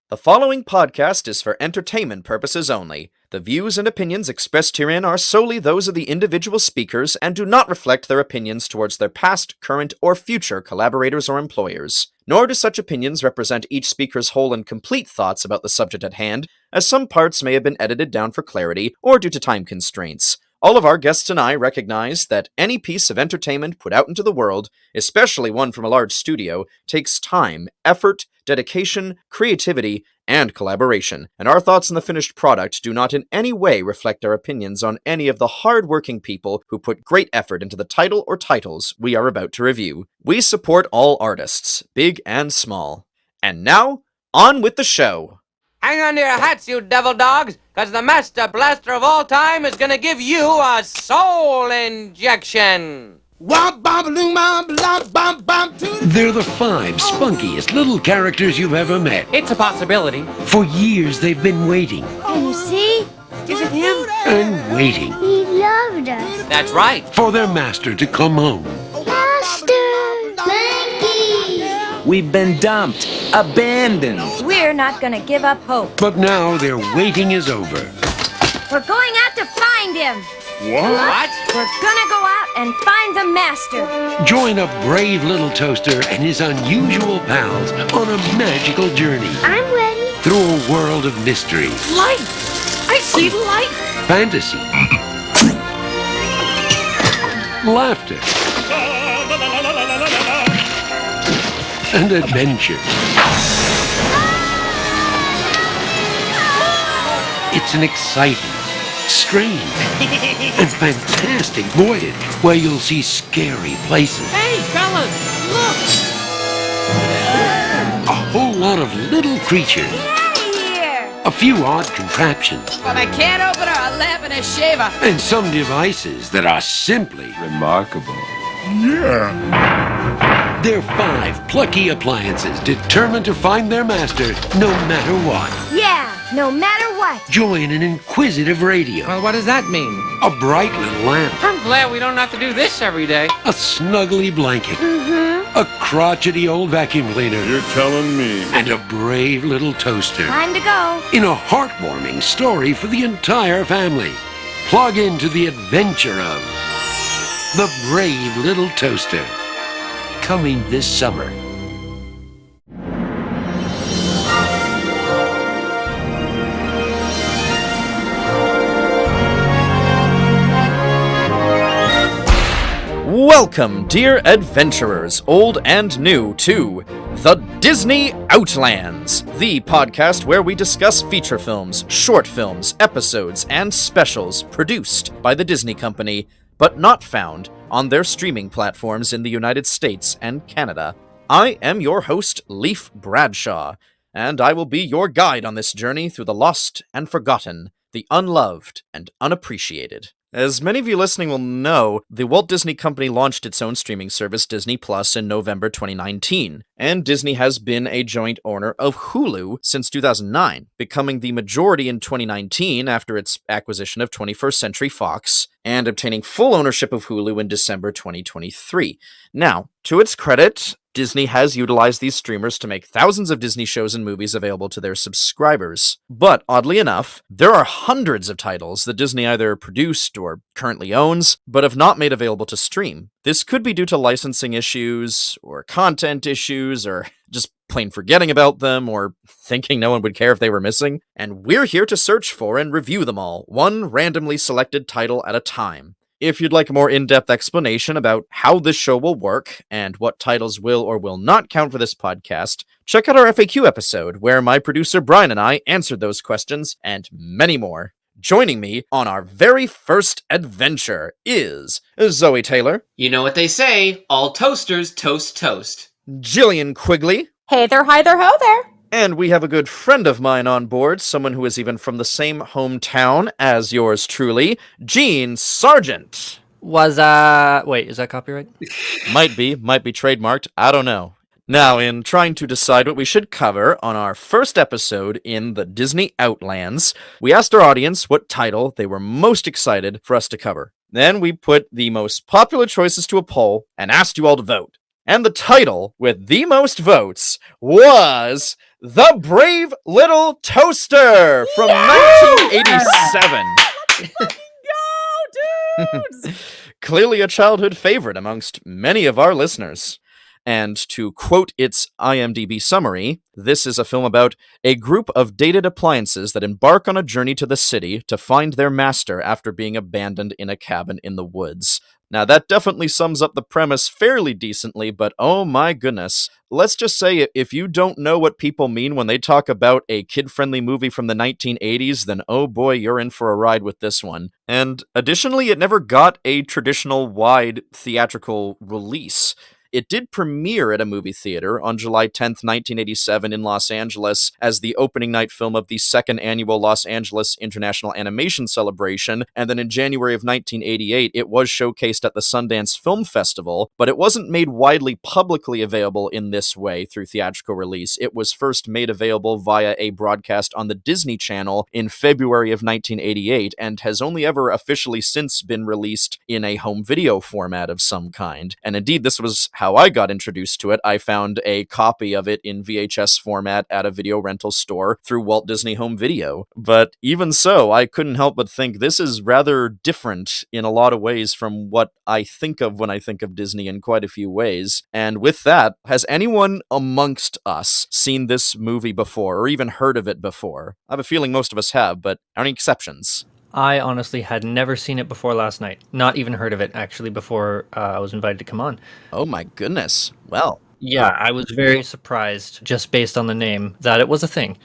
The following podcast is for entertainment purposes only. The views and opinions expressed herein are solely those of the individual speakers and do not reflect their opinions towards their past, current, or future collaborators or employers. Nor do such opinions represent each speaker's whole and complete thoughts about the subject at hand, as some parts may have been edited down for clarity or due to time constraints. All of our guests and I recognize that any piece of entertainment put out into the world, especially one from a large studio, takes time, effort, dedication, creativity, and collaboration, and our thoughts on the finished product do not in any way reflect our opinions on any of the hard-working people who put great effort into the title or titles we are about to review. We support all artists, big and small. And now, on with the show! Hang on to your hats, you devil dogs, because the master blaster of all time is gonna give you a soul injection! They're the five spunkiest little characters you've ever met. It's a possibility. For years they've been waiting Can you see? Is it him? and waiting He loved us. That's right. for their master to come home. Master! Blanky! We've been dumped, abandoned. We're not gonna give up hope. But now their waiting is over. We're going out to find him. What? We're gonna go out and find the master. Join a brave little toaster and his unusual pals on a magical journey I'm ready. through a world of mystery, Light! I see light! fantasy, laughter, and adventure. It's an exciting, strange, and fantastic voyage where you'll see scary places, Hey, fellas, look! a whole lot of little creatures, Get out of here! a few odd contraptions, But I can't open a lamp and a shaver. and some devices that are simply Remarkable. They're five plucky appliances determined to find their master no matter what. Yeah, no matter what. Join an inquisitive radio, Well, what does that mean? a bright little lamp, I'm glad we don't have to do this every day. a snuggly blanket, a crotchety old vacuum cleaner, You're telling me. and a brave little toaster. Time to go. In a heartwarming story for the entire family. Plug into the adventure of The Brave Little Toaster. Coming this summer. Welcome, dear adventurers, old and new, to the Disney Outlands, the podcast where we discuss feature films, short films, episodes, and specials produced by the Disney Company, but not found on their streaming platforms in the United States and Canada. I am your host, Leif Bradshaw, and I will be your guide on this journey through the lost and forgotten, the unloved and unappreciated. As many of you listening will know, the Walt Disney Company launched its own streaming service, Disney Plus, in November 2019, and Disney has been a joint owner of Hulu since 2009, becoming the majority in 2019 after its acquisition of 21st Century Fox, and obtaining full ownership of Hulu in December 2023. Now, to its credit, Disney has utilized these streamers to make thousands of Disney shows and movies available to their subscribers. But, oddly enough, there are hundreds of titles that Disney either produced or currently owns, but have not made available to stream. This could be due to licensing issues, or content issues, or just plain forgetting about them, or thinking no one would care if they were missing. And we're here to search for and review them all, one randomly selected title at a time. If you'd like a more in-depth explanation about how this show will work and what titles will or will not count for this podcast, check out our FAQ episode, where my producer Brian and I answered those questions and many more. Joining me on our very first adventure is Zoey Taylor, You know what they say, all toasters toast toast. Gillian Quigley, Hey there, hi there, ho there. and we have a good friend of mine on board, someone who is even from the same hometown as yours truly, Gene Sargent. Wait, is that copyright? Might be trademarked, I don't know. Now, in trying to decide what we should cover on our first episode in the Disney Outlands, we asked our audience what title they were most excited for us to cover. Then we put the most popular choices to a poll and asked you all to vote. And the title with the most votes was The Brave Little Toaster from 1987. Clearly a childhood favorite amongst many of our listeners. And to quote its IMDb summary, this is a film about a group of dated appliances that embark on a journey to the city to find their master after being abandoned in a cabin in the woods. Now, that definitely sums up the premise fairly decently, but oh my goodness. Let's just say if you don't know what people mean when they talk about a kid-friendly movie from the 1980s, then oh boy, you're in for a ride with this one. And additionally, it never got a traditional wide theatrical release. It did premiere at a movie theater on July 10th, 1987 in Los Angeles as the opening night film of the second annual Los Angeles International Animation Celebration, and then in January of 1988 it was showcased at the Sundance Film Festival, but it wasn't made widely publicly available in this way through theatrical release. It was first made available via a broadcast on the Disney Channel in February of 1988, and has only ever officially since been released in a home video format of some kind. And indeed, this was how I got introduced to it. I found a copy of it in VHS format at a video rental store through Walt Disney Home Video. But even so, I couldn't help but think this is rather different in a lot of ways from what I think of when I think of Disney in quite a few ways. And with that, has anyone amongst us seen this movie before or even heard of it before? I have a feeling most of us have, but are any exceptions? I honestly had never seen it before last night. Not even heard of it, actually, before I was invited to come on. Oh my goodness. Well. Yeah, I was very surprised, just based on the name, that it was a thing.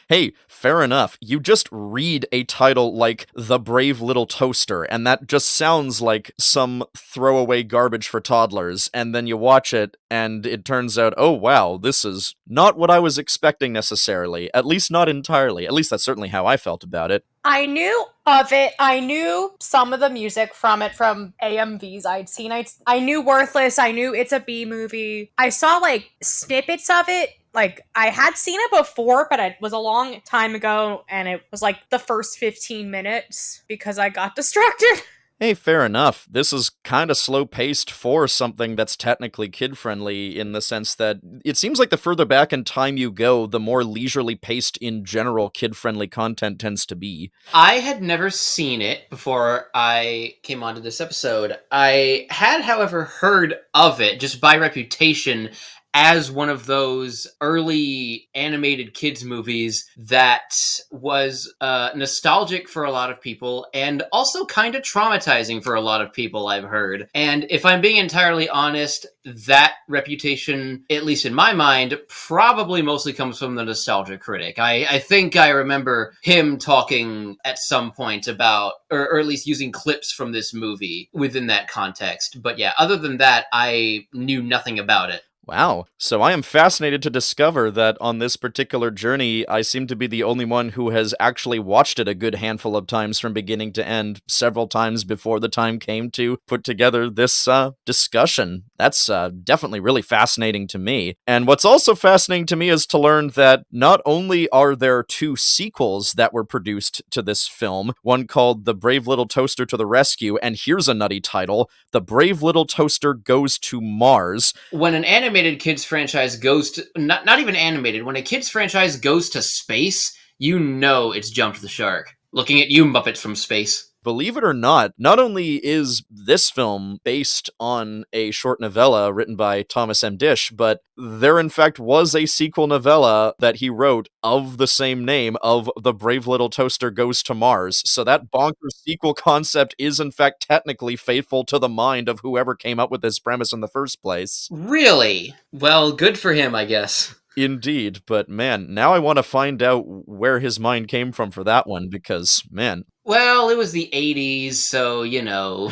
Hey, fair enough. You just read a title like The Brave Little Toaster, and that just sounds like some throwaway garbage for toddlers, and then you watch it, and it turns out, oh wow, this is not what I was expecting necessarily. At least not entirely. At least that's certainly how I felt about it. I knew of it. I knew some of the music from it from AMVs I'd seen. I knew Worthless. I knew It's a B movie. I saw like snippets of it. Like I had seen it before, but it was a long time ago, and it was like the first 15 minutes because I got distracted. Hey, fair enough. This is kind of slow-paced for something that's technically kid-friendly in the sense that it seems like the further back in time you go, the more leisurely paced in general kid-friendly content tends to be. I had never seen it before I came onto this episode. I had, however, heard of it just by reputation as one of those early animated kids movies that was nostalgic for a lot of people and also kind of traumatizing for a lot of people, I've heard. And if I'm being entirely honest, that reputation, at least in my mind, probably mostly comes from the nostalgia critic. I think I remember him talking at some point about, or at least using clips from this movie within that context. But yeah, other than that, I knew nothing about it. Wow. So I am fascinated to discover that on this particular journey, I seem to be the only one who has actually watched it a good handful of times from beginning to end, several times before the time came to put together this discussion. That's definitely really fascinating to me. And what's also fascinating to me is to learn that not only are there two sequels that were produced to this film, one called The Brave Little Toaster to the Rescue, and here's a nutty title, The Brave Little Toaster Goes to Mars. When an animated kids franchise goes to, not even animated, when a kids franchise goes to space, you know it's jumped the shark. Looking at you, Muppets from space. Believe it or not only is this film based on a short novella written by Thomas M. Dish, but there in fact was a sequel novella that he wrote of the same name, of The Brave Little Toaster Goes to Mars. So that bonkers sequel concept is in fact technically faithful to the mind of whoever came up with this premise in the first place. Really? Well, good for him, I guess. Indeed, but man, now I want to find out where his mind came from for that one, because, man. Well, it was the 80s, so, you know.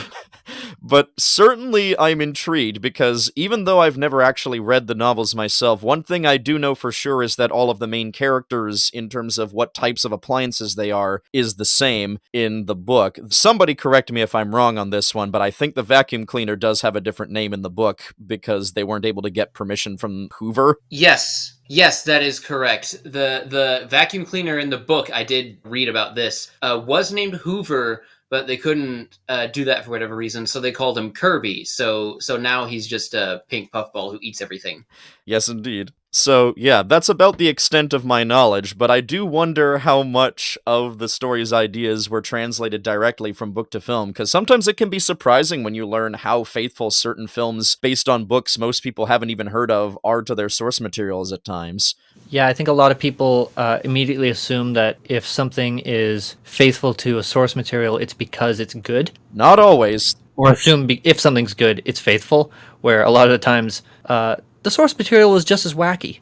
But certainly I'm intrigued, because even though I've never actually read the novels myself, one thing I do know for sure is that all of the main characters, in terms of what types of appliances they are, is the same in the book. Somebody correct me if I'm wrong on this one, but I think the vacuum cleaner does have a different name in the book, because they weren't able to get permission from Hoover. Yes, that is correct. The vacuum cleaner in the book, I did read about this, was named Hoover, but they couldn't do that for whatever reason, so they called him Kirby. So now he's just a pink puffball who eats everything. Yes, indeed. So, yeah, that's about the extent of my knowledge, but I do wonder how much of the story's ideas were translated directly from book to film, because sometimes it can be surprising when you learn how faithful certain films based on books most people haven't even heard of are to their source materials at times. Yeah, I think a lot of people immediately assume that if something is faithful to a source material, it's because it's good. Not always. Or assume if something's good, it's faithful, where a lot of the times the source material is just as wacky.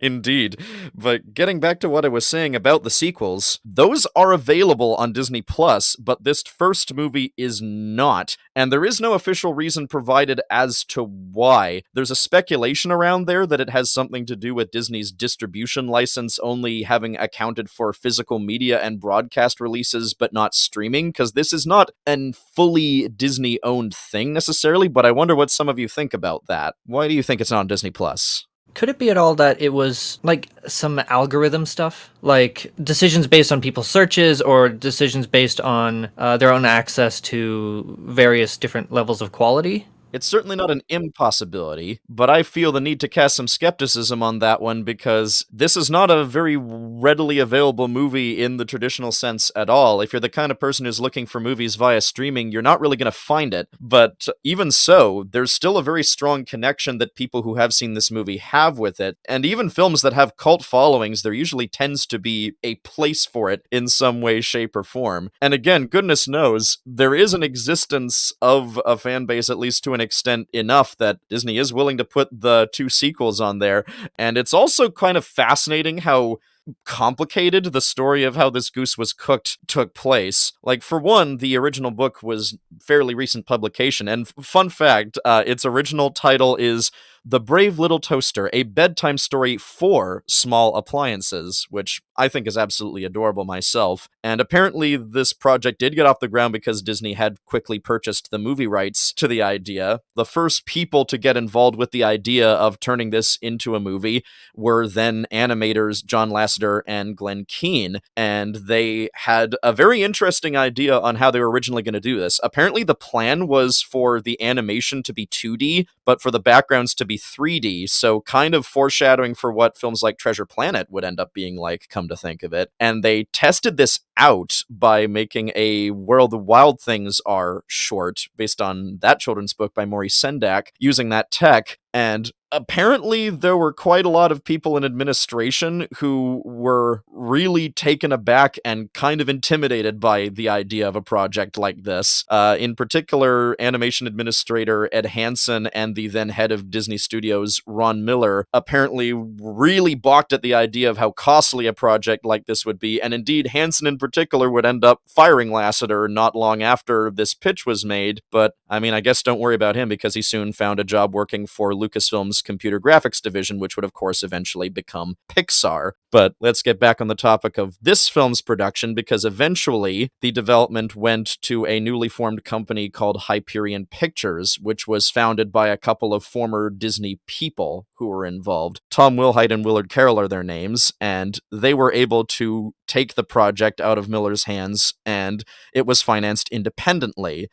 Indeed. But getting back to what I was saying about the sequels, those are available on Disney Plus, but this first movie is not. And there is no official reason provided as to why. There's a speculation around there that it has something to do with Disney's distribution license only having accounted for physical media and broadcast releases, but not streaming, because this is not a fully Disney-owned thing necessarily, but I wonder what some of you think about that. Why do you think it's not on Disney Plus? Could it be at all that it was like some algorithm stuff? Like decisions based on people's searches or decisions based on their own access to various different levels of quality? It's certainly not an impossibility, but I feel the need to cast some skepticism on that one because this is not a very readily available movie in the traditional sense at all. If you're the kind of person who's looking for movies via streaming, you're not really going to find it. But even so, there's still a very strong connection that people who have seen this movie have with it. And even films that have cult followings, there usually tends to be a place for it in some way, shape, or form. And again, goodness knows, there is an existence of a fan base, at least to an extent enough that Disney is willing to put the 2 sequels on there. And it's also kind of fascinating how complicated the story of how this goose was cooked took place. Like, for one, the original book was fairly recent publication, and fun fact, its original title is The Brave Little Toaster, a bedtime story for small appliances, which I think is absolutely adorable myself. And apparently this project did get off the ground because Disney had quickly purchased the movie rights to the idea. The first people to get involved with the idea of turning this into a movie were then animators John Lasseter and Glenn Keane, and they had a very interesting idea on how they were originally going to do this. Apparently the plan was for the animation to be 2D, but for the backgrounds to be 3D, so kind of foreshadowing for what films like Treasure Planet would end up being like, come to think of it. And they tested this out by making a Where the Wild Things Are short based on that children's book by Maurice Sendak, using that tech. And apparently there were quite a lot of people in administration who were really taken aback and kind of intimidated by the idea of a project like this. In particular, animation administrator Ed Hansen and the then head of Disney Studios, Ron Miller, apparently really balked at the idea of how costly a project like this would be. And indeed, Hansen in particular would end up firing Lasseter not long after this pitch was made. But I mean, I guess don't worry about him because he soon found a job working for Lucasfilm's computer graphics division, which would of course eventually become Pixar. But let's get back on the topic of this film's production, because eventually the development went to a newly formed company called Hyperion Pictures, which was founded by a couple of former Disney people who were involved. Tom Wilhite and Willard Carroll are their names, and they were able to take the project out of Miller's hands, and it was financed independently.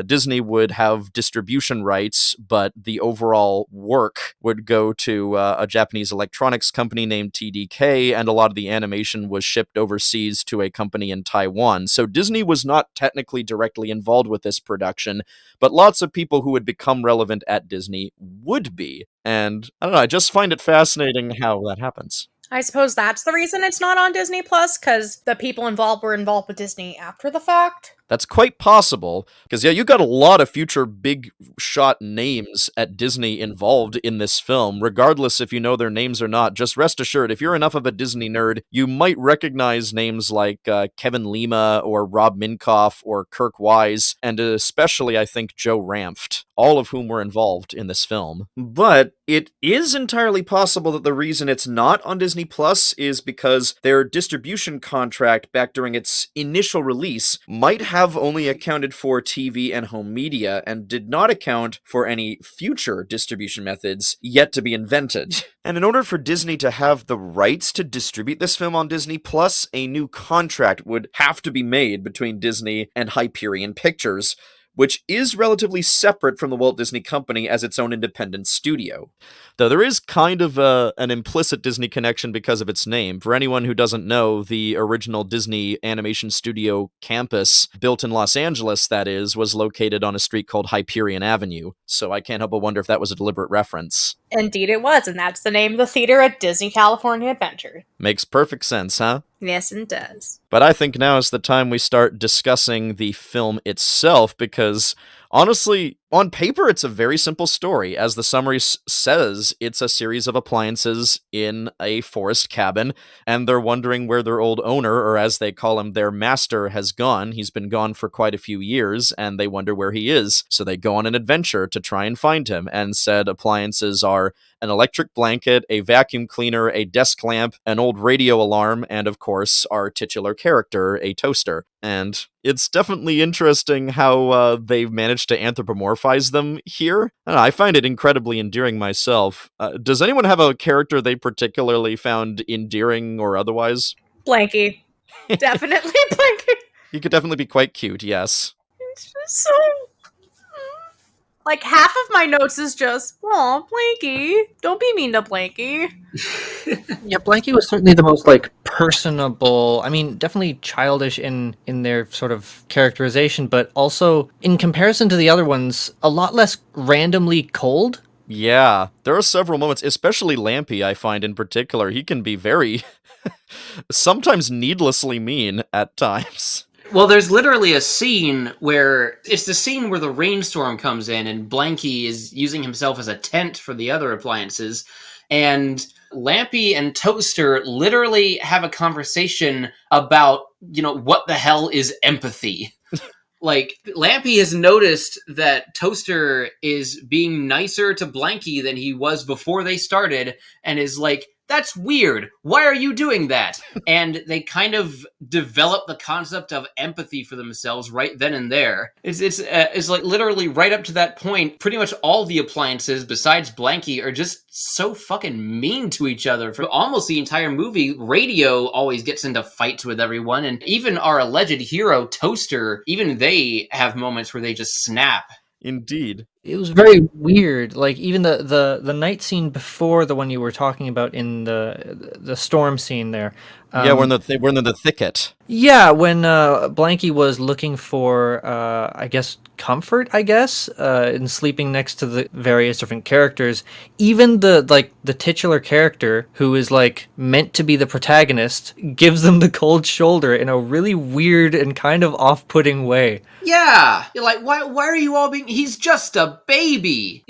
Disney would have distribution rights, but the overall work would go to a Japanese electronics company named TDK, and a lot of the animation was shipped overseas to a company in Taiwan. So Disney was not technically directly involved with this production, but lots of people who would become relevant at Disney would be. And I don't know, I just find it fascinating how that happens. I suppose that's the reason it's not on Disney Plus, because the people involved were involved with Disney after the fact. That's quite possible, because yeah, you got a lot of future big shot names at Disney involved in this film, regardless if you know their names or not. Just rest assured, if you're enough of a Disney nerd, you might recognize names like Kevin Lima or Rob Minkoff or Kirk Wise, and especially, I think, Joe Ranft, all of whom were involved in this film. But it is entirely possible that the reason it's not on Disney Plus is because their distribution contract back during its initial release might have have only accounted for TV and home media and did not account for any future distribution methods yet to be invented. And in order for Disney to have the rights to distribute this film on Disney Plus, a new contract would have to be made between Disney and Hyperion Pictures, which is relatively separate from the Walt Disney Company as its own independent studio. Though there is kind of an implicit Disney connection because of its name. For anyone who doesn't know, the original Disney animation studio campus, built in Los Angeles, that is, was located on a street called Hyperion Avenue, so I can't help but wonder if that was a deliberate reference. Indeed it was, and that's the name of the theater at Disney California Adventure. Makes perfect sense, huh? Yes, it does. But I think now is the time we start discussing the film itself, because honestly, on paper, it's a very simple story. As the summary says, it's a series of appliances in a forest cabin, and they're wondering where their old owner, or as they call him, their master, has gone. He's been gone for quite a few years, and they wonder where he is. So they go on an adventure to try and find him, and said appliances are an electric blanket, a vacuum cleaner, a desk lamp, an old radio alarm, and of course, our titular character, a toaster. And it's definitely interesting how they've managed to anthropomorphize them here. I find it incredibly endearing myself. Does anyone have a character they particularly found endearing or otherwise? Blanky. Definitely Blanky. He could definitely be quite cute, yes. It's just so... Like, half of my notes is just, aw, Blanky. Don't be mean to Blanky. Yeah, Blanky was certainly the most, like, personable. I mean, definitely childish in their sort of characterization, but also, in comparison to the other ones, a lot less randomly cold. Yeah, there are several moments, especially Lampy, I find in particular. He can be very, sometimes needlessly mean at times. Well, there's literally a scene where it's the scene where the rainstorm comes in and Blanky is using himself as a tent for the other appliances. And Lampy and Toaster literally have a conversation about, what the hell is empathy? Like, Lampy has noticed that Toaster is being nicer to Blanky than he was before they started and is like, that's weird. Why are you doing that? And they kind of develop the concept of empathy for themselves right then and there. It's like literally right up to that point, pretty much all the appliances besides Blanky are just so fucking mean to each other. For almost the entire movie, Radio always gets into fights with everyone. And even our alleged hero, Toaster, even they have moments where they just snap. Indeed. It was very weird. Like, even the night scene before the one you were talking about in the storm scene there. Yeah, we're in the thicket. Yeah, when Blanky was looking for, I guess, comfort, in sleeping next to the various different characters. Even the titular character, who is, like, meant to be the protagonist, gives them the cold shoulder in a really weird and kind of off-putting way. Yeah! You're like, why are you all being... He's just a baby!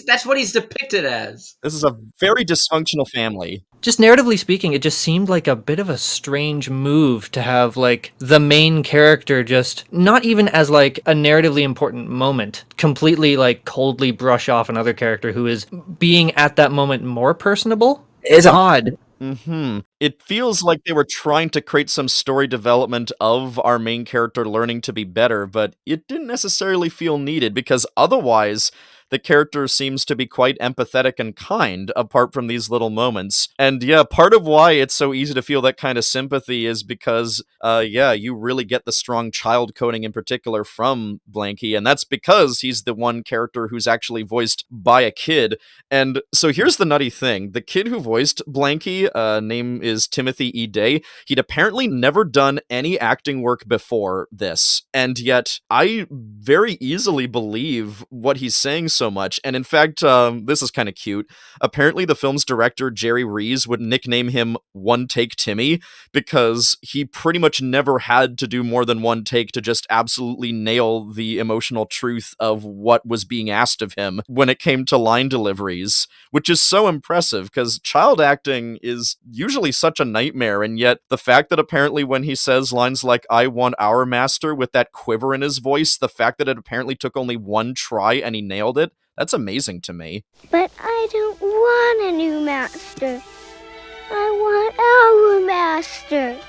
That's what he's depicted as. This is a very dysfunctional family. Just narratively speaking, it just seemed like a bit of a strange move to have, like, the main character just, not even as, like, a narratively important moment, completely, like, coldly brush off another character who is being, at that moment, more personable. It's odd. It feels like they were trying to create some story development of our main character learning to be better, but it didn't necessarily feel needed, because otherwise the character seems to be quite empathetic and kind, apart from these little moments. And yeah, part of why it's so easy to feel that kind of sympathy is because, you really get the strong child coding in particular from Blanky, and that's because he's the one character who's actually voiced by a kid. And so here's the nutty thing. The kid who voiced Blanky, name is Timothy E. Day, he'd apparently never done any acting work before this, and yet I very easily believe what he's saying so much. And in fact, this is kind of cute. Apparently the film's director, Jerry Rees, would nickname him One Take Timmy, because he pretty much never had to do more than one take to just absolutely nail the emotional truth of what was being asked of him when it came to line deliveries, which is so impressive, because child acting is usually such a nightmare, and yet the fact that apparently when he says lines like, "I want our master," with that quiver in his voice, the fact that it apparently took only one try and he nailed it, that's amazing to me. But I don't want a new master. I want our master.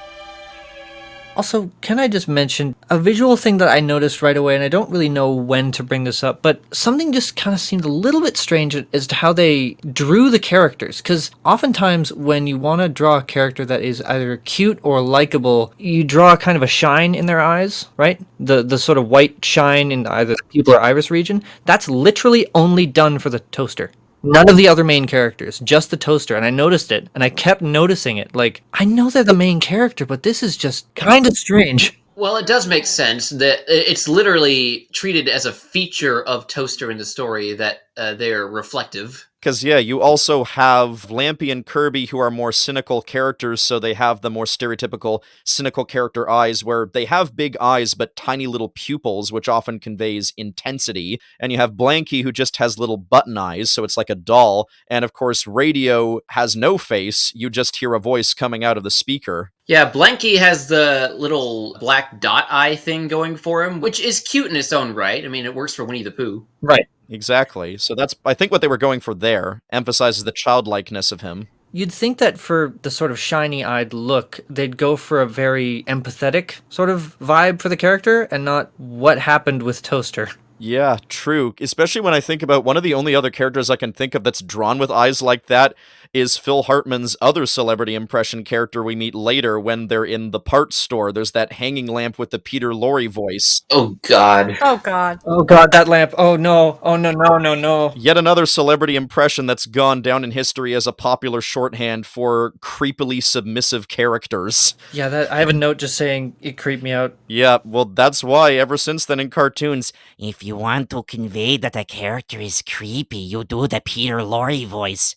Also, can I just mention a visual thing that I noticed right away, and I don't really know when to bring this up, but something just kind of seemed a little bit strange as to how they drew the characters. Because oftentimes, when you want to draw a character that is either cute or likable, you draw kind of a shine in their eyes, right? The sort of white shine in either the pupil or iris region. That's literally only done for the toaster. None of the other main characters, just the toaster. And I noticed it, and I kept noticing it. Like, I know they're the main character, but this is just kind of strange. Well, it does make sense that it's literally treated as a feature of Toaster in the story that they're reflective. Because, yeah, you also have Lampy and Kirby, who are more cynical characters, so they have the more stereotypical cynical character eyes, where they have big eyes but tiny little pupils, which often conveys intensity. And you have Blanky, who just has little button eyes, so it's like a doll. And, of course, Radio has no face. You just hear a voice coming out of the speaker. Yeah, Blanky has the little black dot eye thing going for him, which is cute in its own right. I mean, it works for Winnie the Pooh. Right. Exactly. So that's, I think, what they were going for there. Emphasizes the childlikeness of him. You'd think that for the sort of shiny-eyed look, they'd go for a very empathetic sort of vibe for the character, and not what happened with Toaster. Yeah, true. Especially when I think about one of the only other characters I can think of that's drawn with eyes like that is Phil Hartman's other celebrity impression character we meet later when they're in the parts store. There's that hanging lamp with the Peter Lorre voice. Oh, God. Oh, God. Oh, God, that lamp. Oh, no. Oh, no, no, no, no. Yet another celebrity impression that's gone down in history as a popular shorthand for creepily submissive characters. Yeah, that I have a note just saying it creeped me out. Yeah, well, that's why, ever since then in cartoons, If you want to convey that a character is creepy, you do the Peter Lorre voice.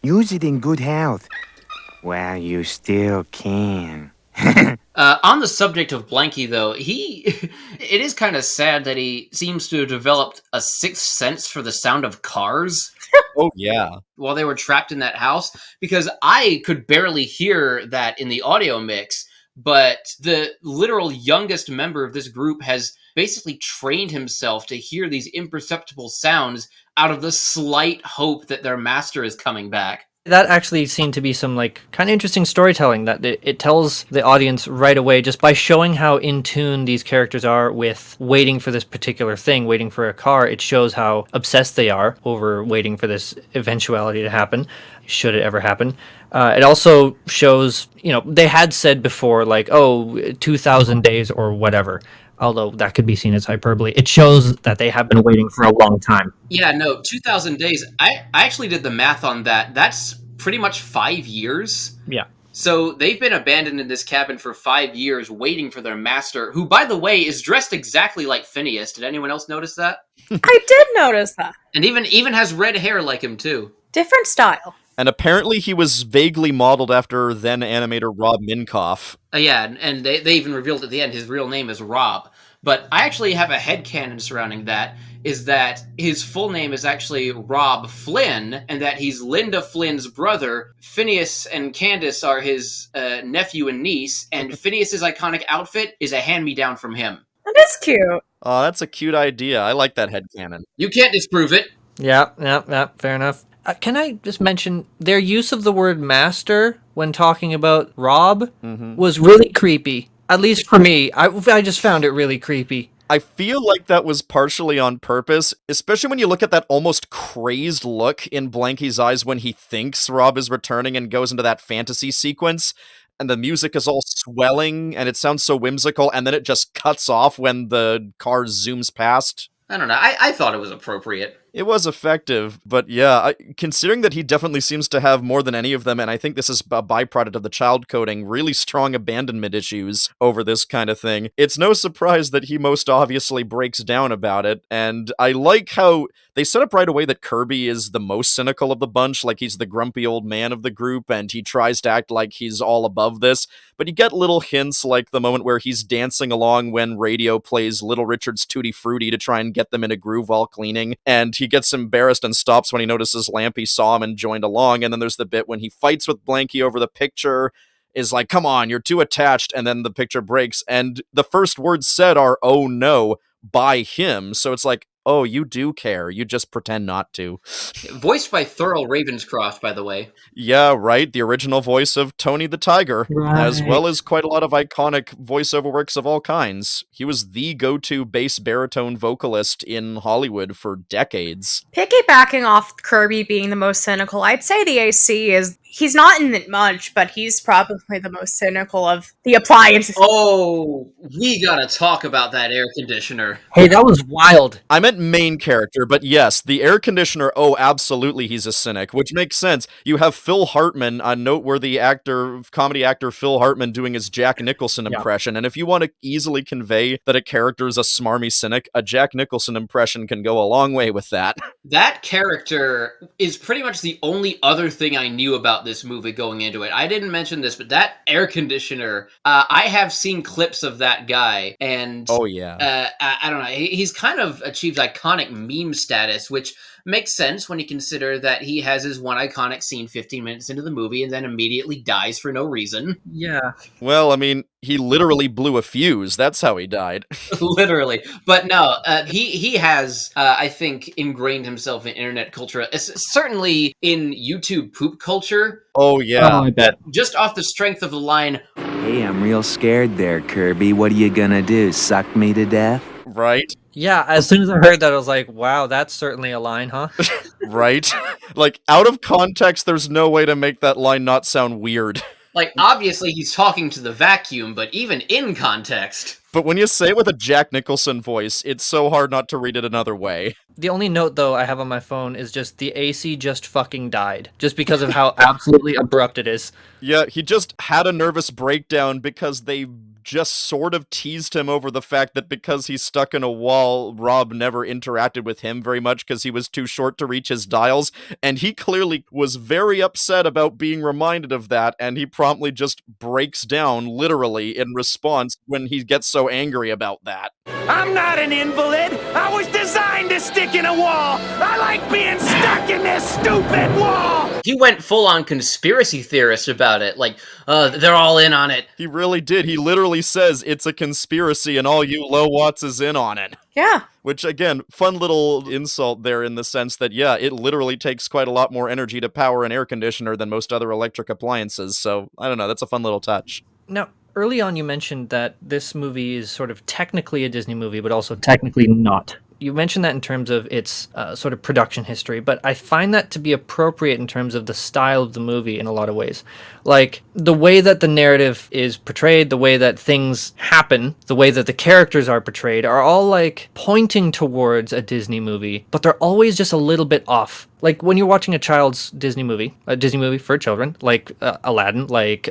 Use it in good health. Well, you still can. On the subject of Blanky, though, it is kind of sad that he seems to have developed a sixth sense for the sound of cars. Oh, yeah. While they were trapped in that house, because I could barely hear that in the audio mix, but the literal youngest member of this group has basically trained himself to hear these imperceptible sounds out of the slight hope that their master is coming back. That actually seemed to be some, like, kind of interesting storytelling that it tells the audience right away just by showing how in tune these characters are with waiting for this particular thing, waiting for a car. It shows how obsessed they are over waiting for this eventuality to happen, should it ever happen. It also shows, they had said before, like, 2,000 days or whatever. Although that could be seen as hyperbole. It shows that they have been waiting for a long time. Yeah, no, 2,000 days. I actually did the math on that. That's pretty much 5 years. Yeah. So they've been abandoned in this cabin for 5 years waiting for their master, who, by the way, is dressed exactly like Phineas. Did anyone else notice that? I did notice that. And even has red hair like him, too. Different style. And apparently he was vaguely modeled after then animator Rob Minkoff. Yeah, and they even revealed at the end his real name is Rob. But I actually have a headcanon surrounding that, is that his full name is actually Rob Flynn, and that he's Linda Flynn's brother. Phineas and Candace are his nephew and niece, and Phineas's iconic outfit is a hand-me-down from him. That is cute. Oh, that's a cute idea. I like that headcanon. You can't disprove it. Yeah, fair enough. Can I just mention, their use of the word master when talking about Rob was really creepy. At least for me. I just found it really creepy. I feel like that was partially on purpose, especially when you look at that almost crazed look in Blanky's eyes when he thinks Rob is returning and goes into that fantasy sequence. And the music is all swelling, and it sounds so whimsical, and then it just cuts off when the car zooms past. I don't know. I thought it was appropriate. It was effective, but yeah, considering that he definitely seems to have more than any of them, and I think this is a byproduct of the child coding, really strong abandonment issues over this kind of thing, it's no surprise that he most obviously breaks down about it, and I like how they set up right away that Kirby is the most cynical of the bunch, like he's the grumpy old man of the group, and he tries to act like he's all above this, but you get little hints like the moment where he's dancing along when Radio plays Little Richard's Tutti Frutti to try and get them in a groove while cleaning, and he gets embarrassed and stops when he notices Lampy saw him and joined along, and then there's the bit when he fights with Blanky over the picture, is like, come on, you're too attached, and then the picture breaks, and the first words said are, oh no, by him, so it's like, oh, you do care. You just pretend not to. Voiced by Thurl Ravenscroft, by the way. Yeah, right. The original voice of Tony the Tiger, as well as quite a lot of iconic voiceover works of all kinds. He was the go-to bass baritone vocalist in Hollywood for decades. Piggybacking off Kirby being the most cynical, I'd say the AC is, he's not in it much, but he's probably the most cynical of the appliances. Oh, we gotta talk about that air conditioner. Hey, that was wild. I meant main character, but yes, the air conditioner, oh, absolutely he's a cynic, which makes sense. You have Phil Hartman, a noteworthy comedy actor Phil Hartman doing his Jack Nicholson impression, and if you want to easily convey that a character is a smarmy cynic, a Jack Nicholson impression can go a long way with that. That character is pretty much the only other thing I knew about this movie going into it. I didn't mention this, but that air conditioner, I have seen clips of that guy, and oh yeah, I don't know, he's kind of achieved iconic meme status, which makes sense when you consider that he has his one iconic scene 15 minutes into the movie and then immediately dies for no reason. Yeah. Well, I mean, he literally blew a fuse. That's how he died. Literally. But no, he has, I think, ingrained himself in internet culture, certainly in YouTube poop culture. Oh, yeah. Oh, I bet. Just off the strength of the line, Hey, I'm real scared there, Kirby. What are you gonna do, suck me to death? Right? Yeah, as soon as I heard that, I was like, wow, that's certainly a line, huh? Right? Like, out of context, there's no way to make that line not sound weird. like, obviously he's talking to the vacuum, but even in context. But when you say it with a Jack Nicholson voice, it's so hard not to read it another way. The only note, though, I have on my phone is just the AC just fucking died. Just because of how absolutely abrupt it is. Yeah, he just had a nervous breakdown because they just sort of teased him over the fact that because he's stuck in a wall, Rob never interacted with him very much because he was too short to reach his dials, and he clearly was very upset about being reminded of that, and he promptly just breaks down, literally, in response when he gets so angry about that. I'm not an invalid. I was designed to stick in a wall. I like being stuck in this stupid wall. He went full-on conspiracy theorist about it, like, they're all in on it. He really did. He literally says it's a conspiracy and all you low watts is in on it. Yeah. Which, again, fun little insult there in the sense that, yeah, it literally takes quite a lot more energy to power an air conditioner than most other electric appliances, so, I don't know, that's a fun little touch. Now, early on you mentioned that this movie is sort of technically a Disney movie, but also technically not. You mentioned that in terms of its sort of production history, but I find that to be appropriate in terms of the style of the movie in a lot of ways. Like, the way that the narrative is portrayed, the way that things happen, the way that the characters are portrayed are all, like, pointing towards a Disney movie, but they're always just a little bit off. Like, when you're watching a child's Disney movie, a Disney movie for children, like Aladdin, like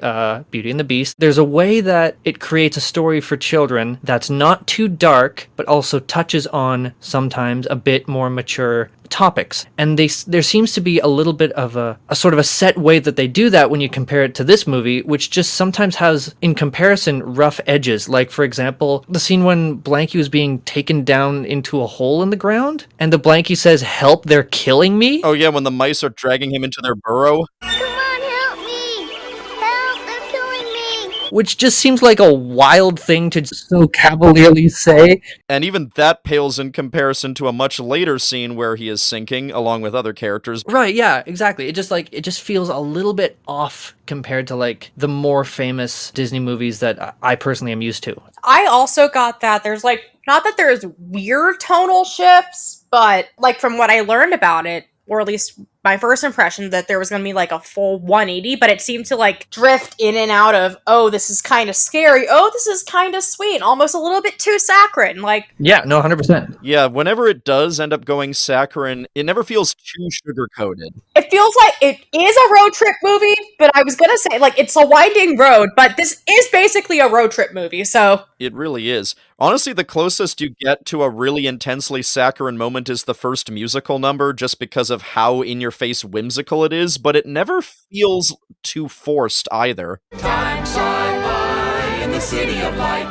Beauty and the Beast, there's a way that it creates a story for children that's not too dark, but also touches on sometimes a bit more mature topics. And there seems to be a little bit of a sort of a set way that they do that when you compare it to this movie, which just sometimes has, in comparison, rough edges. Like, for example, the scene when Blanky was being taken down into a hole in the ground, and the Blanky says, "Help, they're killing me." Oh yeah, when the mice are dragging him into their burrow. Come on, help me! Help, they're killing me! Which just seems like a wild thing to so cavalierly say. And even that pales in comparison to a much later scene where he is sinking, along with other characters. Right, yeah, exactly. It just feels a little bit off compared to, like, the more famous Disney movies that I personally am used to. I also got that there's, like, not that there's weird tonal shifts, but, like, from what I learned about it, or at least my first impression, that there was going to be like a full 180, but it seemed to like drift in and out of, oh, this is kind of scary, oh, this is kind of sweet, almost a little bit too saccharine. Like, yeah, no, 100%. Yeah, whenever it does end up going saccharine, it never feels too sugar-coated. It feels like it is a road trip movie, but I was going to say, like, it's a winding road, but this is basically a road trip movie, so. It really is. Honestly, the closest you get to a really intensely saccharine moment is the first musical number, just because of how in-your-face whimsical it is, but it never feels too forced either. Time slide by in the city of light.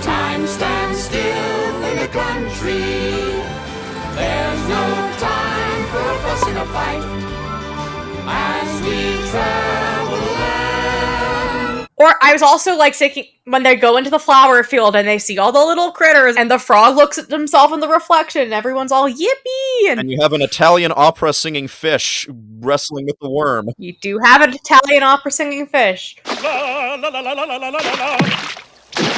Time stands still in the country. There's no time for a fuss and a fight as we travel. Or I was also like thinking when they go into the flower field and they see all the little critters and the frog looks at himself in the reflection and everyone's all yippee. And you have an Italian opera singing fish wrestling with the worm. You do have an Italian opera singing fish.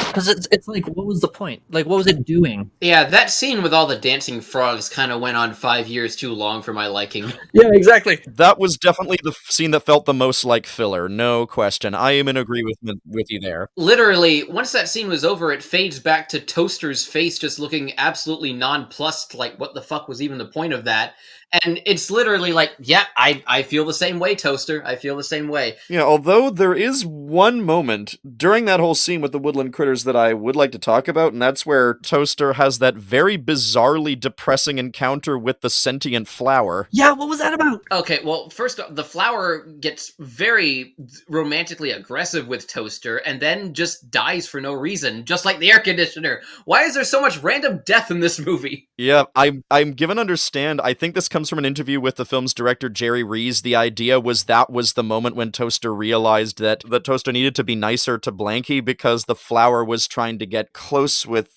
Because it's like, what was the point? Like, what was it doing? Yeah, that scene with all the dancing frogs kind of went on 5 years too long for my liking. Yeah, exactly. That was definitely the scene that felt the most like filler, no question. I am in agreement with you there. Literally, once that scene was over, it fades back to Toaster's face just looking absolutely nonplussed, like, what the fuck was even the point of that? And it's literally like, yeah, I feel the same way, Toaster. I feel the same way. Yeah, although there is one moment during that whole scene with the woodland critters that I would like to talk about, and that's where Toaster has that very bizarrely depressing encounter with the sentient flower. Yeah, what was that about? Okay, well, first off, the flower gets very romantically aggressive with Toaster and then just dies for no reason, just like the air conditioner. Why is there so much random death in this movie? Yeah, I'm given to understand, I think this comes from an interview with the film's director, Jerry Rees. The idea was that was the moment when Toaster realized that Toaster needed to be nicer to Blanky because the flower was trying to get close with...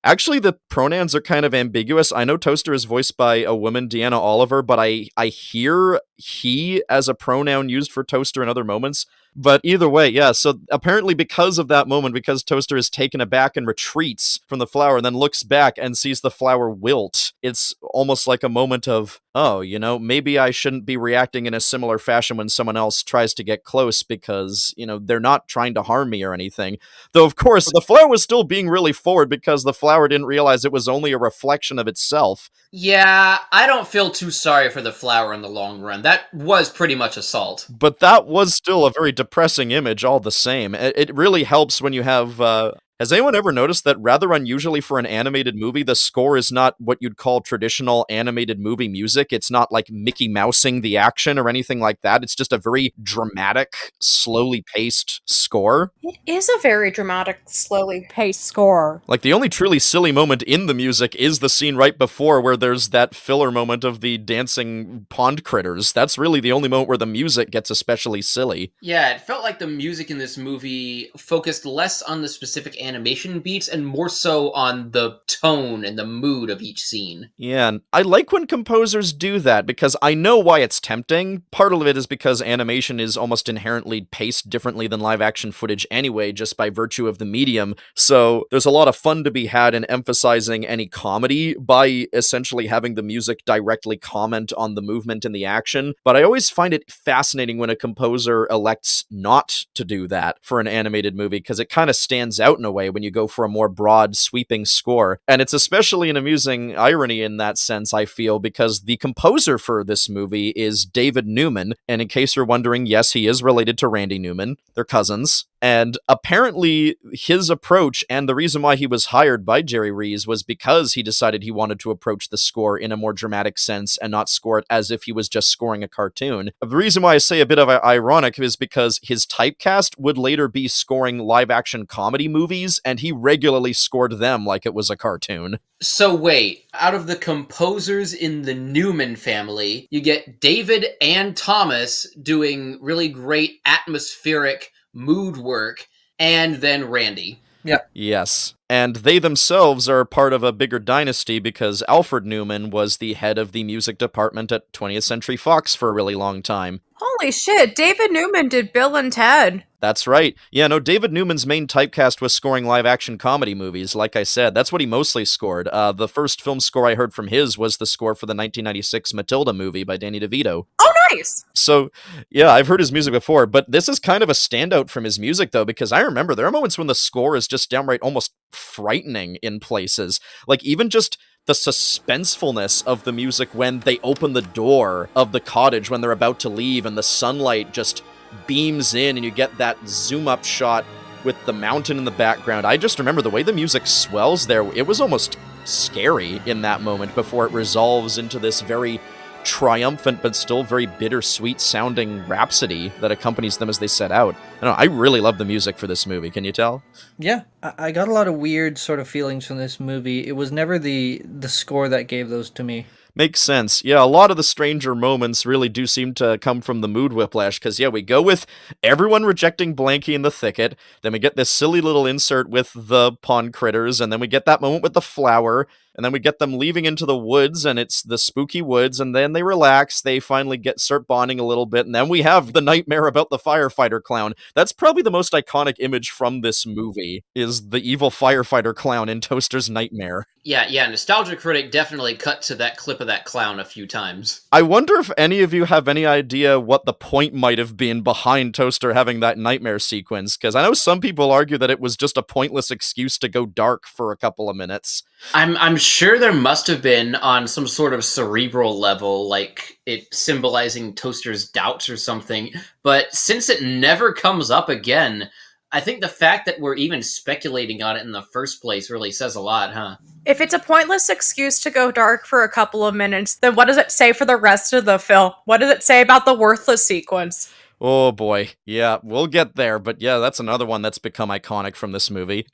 Actually, the pronouns are kind of ambiguous. I know Toaster is voiced by a woman, Deanna Oliver, but I hear he as a pronoun used for Toaster in other moments. But either way, yeah, so apparently because of that moment, because Toaster is taken aback and retreats from the flower and then looks back and sees the flower wilt, it's almost like a moment of, oh, you know, maybe I shouldn't be reacting in a similar fashion when someone else tries to get close because, you know, they're not trying to harm me or anything. Though, of course, the flower was still being really forward because the flower didn't realize it was only a reflection of itself. Yeah, I don't feel too sorry for the flower in the long run. That was pretty much assault. But that was still a very depressing image all the same. It really helps when you have... Has anyone ever noticed that rather unusually for an animated movie, the score is not what you'd call traditional animated movie music? It's not like Mickey Mousing the action or anything like that. It's just a very dramatic, slowly paced score. It is a very dramatic, slowly paced score. Like, the only truly silly moment in the music is the scene right before where there's that filler moment of the dancing pond critters. That's really the only moment where the music gets especially silly. Yeah, it felt like the music in this movie focused less on the specific animation beats and more so on the tone and the mood of each scene. Yeah, and I like when composers do that because I know why it's tempting. Part of it is because animation is almost inherently paced differently than live action footage anyway, just by virtue of the medium. So there's a lot of fun to be had in emphasizing any comedy by essentially having the music directly comment on the movement and the action. But I always find it fascinating when a composer elects not to do that for an animated movie because it kind of stands out in a way when you go for a more broad, sweeping score. And it's especially an amusing irony in that sense, I feel, because the composer for this movie is David Newman. And in case you're wondering, yes, he is related to Randy Newman. They're cousins. And apparently his approach and the reason why he was hired by Jerry Rees was because he decided he wanted to approach the score in a more dramatic sense and not score it as if he was just scoring a cartoon. The reason why I say a bit of ironic is because his typecast would later be scoring live action comedy movies and he regularly scored them like it was a cartoon. So wait, out of the composers in the Newman family, you get David and Thomas doing really great atmospheric mood work, and then Randy. Yeah. Yes. And they themselves are part of a bigger dynasty because Alfred Newman was the head of the music department at 20th Century Fox for a really long time. Holy shit, David Newman did Bill and Ted. That's right. Yeah, no, David Newman's main typecast was scoring live-action comedy movies. Like I said, that's what he mostly scored. The first film score I heard from his was the score for the 1996 Matilda movie by Danny DeVito. Oh, nice! So, yeah, I've heard his music before, but this is kind of a standout from his music, though, because I remember there are moments when the score is just downright almost frightening in places. Like, even just the suspensefulness of the music when they open the door of the cottage when they're about to leave and the sunlight just beams in and you get that zoom up shot with the mountain in the background. I just remember the way the music swells there. It was almost scary in that moment before it resolves into this very triumphant but still very bittersweet sounding rhapsody that accompanies them as they set out. I really love the music for this movie. Can you tell? Yeah, I got a lot of weird sort of feelings from this movie. It was never the score that gave those to me. Makes sense. Yeah, a lot of the stranger moments really do seem to come from the mood whiplash, because, yeah, we go with everyone rejecting Blanky in the thicket, then we get this silly little insert with the pond critters, and then we get that moment with the flower, and then we get them leaving into the woods, and it's the spooky woods, and then they relax, they finally start bonding a little bit, and then we have the nightmare about the firefighter clown. That's probably the most iconic image from this movie, is the evil firefighter clown in Toaster's nightmare. Yeah, Nostalgia Critic definitely cut to that clip of that clown a few times. I wonder if any of you have any idea what the point might have been behind Toaster having that nightmare sequence, because I know some people argue that it was just a pointless excuse to go dark for a couple of minutes. I'm sure there must have been on some sort of cerebral level, like it symbolizing Toaster's doubts or something, but since it never comes up again, I think the fact that we're even speculating on it in the first place really says a lot, huh? If it's a pointless excuse to go dark for a couple of minutes, then what does it say for the rest of the film? What does it say about the worthless sequence? Oh boy, yeah, we'll get there, but yeah, that's another one that's become iconic from this movie.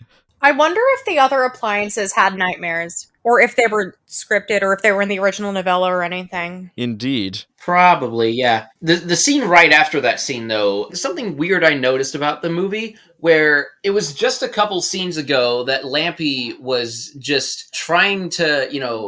I wonder if the other appliances had nightmares, or if they were scripted, or if they were in the original novella or anything. Indeed. Probably, yeah. The scene right after that scene, though, something weird I noticed about the movie, where it was just a couple scenes ago that Lampy was just trying to,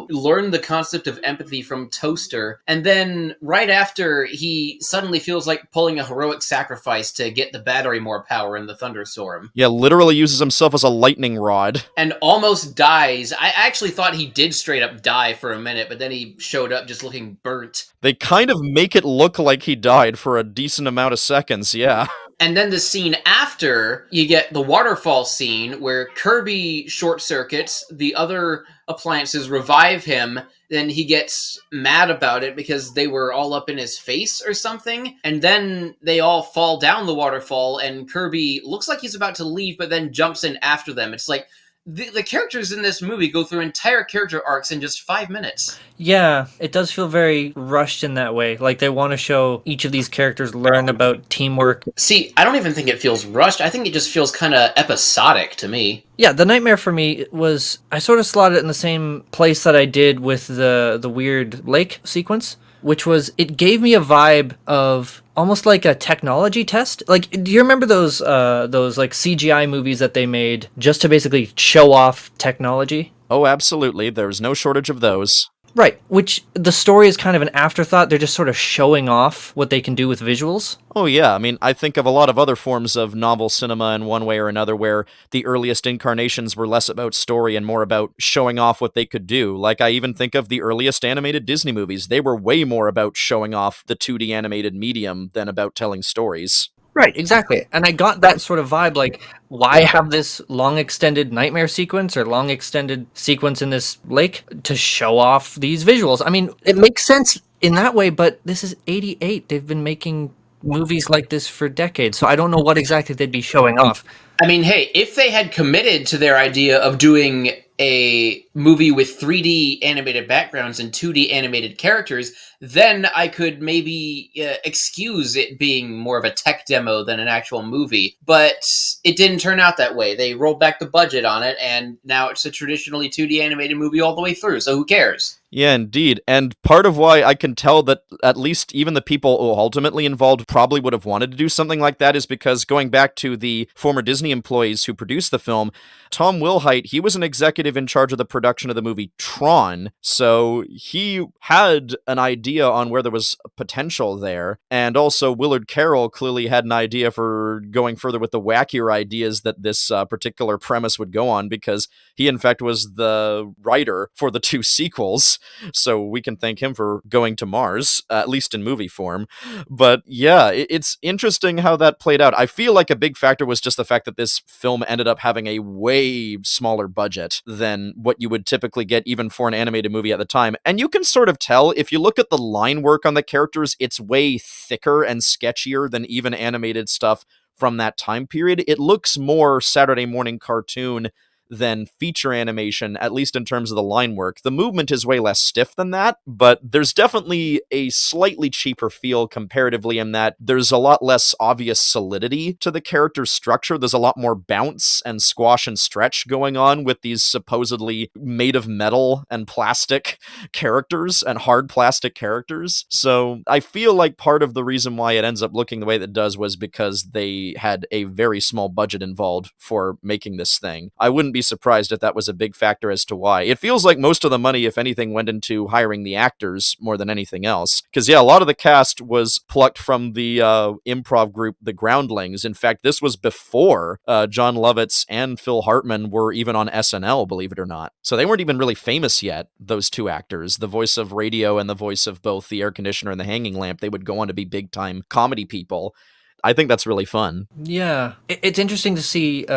learn the concept of empathy from Toaster, and then right after, he suddenly feels like pulling a heroic sacrifice to get the battery more power in the thunderstorm. Yeah, literally uses himself as a lightning rod. And almost dies. I actually thought he did straight up die for a minute, but then he showed up just looking burnt. They kind of make it look like he died for a decent amount of seconds, yeah. And then the scene after, you get the waterfall scene where Kirby short circuits, the other appliances revive him, then he gets mad about it because they were all up in his face or something, and then they all fall down the waterfall, and Kirby looks like he's about to leave, but then jumps in after them. It's like, the characters in this movie go through entire character arcs in just 5 minutes. Yeah, it does feel very rushed in that way. Like they want to show each of these characters learn about teamwork. See, I don't even think it feels rushed. I think it just feels kind of episodic to me. Yeah, the nightmare for me was, I sort of slotted it in the same place that I did with the weird lake sequence, which was, it gave me a vibe of almost like a technology test. Like, do you remember those like CGI movies that they made just to basically show off technology? Oh, absolutely. There's no shortage of those. Right, which the story is kind of an afterthought. They're just sort of showing off what they can do with visuals. Oh yeah, I mean, I think of a lot of other forms of novel cinema in one way or another where the earliest incarnations were less about story and more about showing off what they could do. Like, I even think of the earliest animated Disney movies. They were way more about showing off the 2D animated medium than about telling stories. Right, exactly. And I got that sort of vibe, like, why have this long extended nightmare sequence or long extended sequence in this lake to show off these visuals? I mean, it makes sense in that way, but this is 88. They've been making movies like this for decades, so I don't know what exactly they'd be showing off. I mean, hey, if they had committed to their idea of doing a movie with 3D animated backgrounds and 2D animated characters, then I could maybe excuse it being more of a tech demo than an actual movie. But it didn't turn out that way. They rolled back the budget on it, and now it's a traditionally 2D animated movie all the way through, so who cares? Yeah, indeed. And part of why I can tell that at least even the people who ultimately involved probably would have wanted to do something like that is because, going back to the former Disney employees who produced the film, Tom Wilhite, he was an executive in charge of the production of the movie Tron, so he had an idea on where there was potential there, and also Willard Carroll clearly had an idea for going further with the wackier ideas that this particular premise would go on, because he in fact was the writer for the 2 sequels, so we can thank him for going to Mars, at least in movie form. But yeah, it's interesting how that played out. I feel like a big factor was just the fact that this film ended up having a way smaller budget than what you would typically get even for an animated movie at the time. And you can sort of tell, if you look at the line work on the characters, it's way thicker and sketchier than even animated stuff from that time period. It looks more Saturday morning cartoon than feature animation, at least in terms of the line work. The movement is way less stiff than that, but there's definitely a slightly cheaper feel comparatively in that there's a lot less obvious solidity to the character's structure. There's a lot more bounce and squash and stretch going on with these supposedly made of metal and plastic characters and hard plastic characters. So I feel like part of the reason why it ends up looking the way that it does was because they had a very small budget involved for making this thing. I wouldn't be surprised if that was a big factor as to why. It feels like most of the money, if anything, went into hiring the actors more than anything else. Because, yeah, a lot of the cast was plucked from the improv group, the Groundlings. In fact, this was before John Lovitz and Phil Hartman were even on SNL, believe it or not. So they weren't even really famous yet, those two actors, the voice of Radio and the voice of both the air conditioner and the hanging lamp. They would go on to be big-time comedy people. I think that's really fun. Yeah. It's interesting to see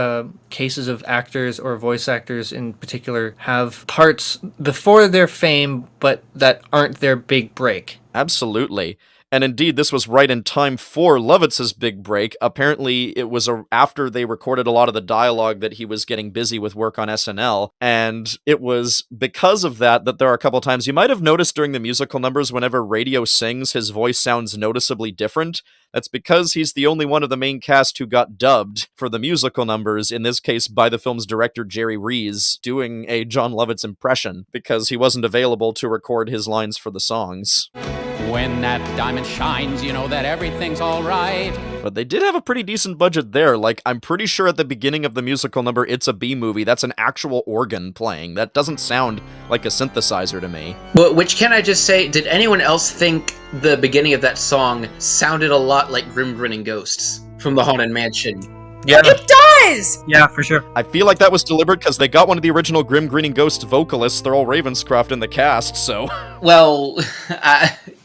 cases of actors or voice actors in particular have parts before their fame, but that aren't their big break. Absolutely. And indeed, this was right in time for Lovitz's big break. Apparently, it was after they recorded a lot of the dialogue that he was getting busy with work on SNL. And it was because of that there are a couple times you might have noticed during the musical numbers, whenever Radio sings, his voice sounds noticeably different. That's because he's the only one of the main cast who got dubbed for the musical numbers, in this case by the film's director Jerry Rees, doing a John Lovitz impression, because he wasn't available to record his lines for the songs. When that diamond shines, you know that everything's all right. But they did have a pretty decent budget there. Like, I'm pretty sure at the beginning of the musical number, It's a Bee Movie, that's an actual organ playing. That doesn't sound like a synthesizer to me. Well, which, can I just say, did anyone else think the beginning of that song sounded a lot like Grim Grinning Ghosts from the Haunted Mansion? Yeah. It does! Yeah, for sure. I feel like that was deliberate because they got one of the original Grim Grinning Ghost vocalists, Thurl Ravenscroft, in the cast, so... Well,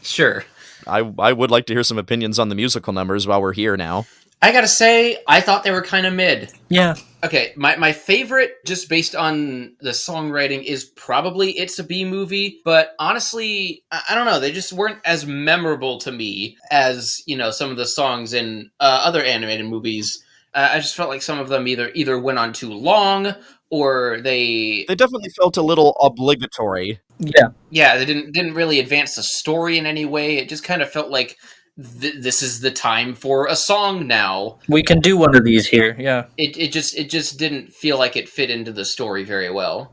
sure. I would like to hear some opinions on the musical numbers while we're here now. I gotta say, I thought they were kind of mid. Yeah. Okay, my favorite, just based on the songwriting, is probably It's a Bee Movie, but honestly, I don't know, they just weren't as memorable to me as, you know, some of the songs in other animated movies. I just felt like some of them either went on too long, or they definitely felt a little obligatory. Yeah, they didn't really advance the story in any way. It just kind of felt like this is the time for a song now. We can do one of these here, yeah. It just didn't feel like it fit into the story very well.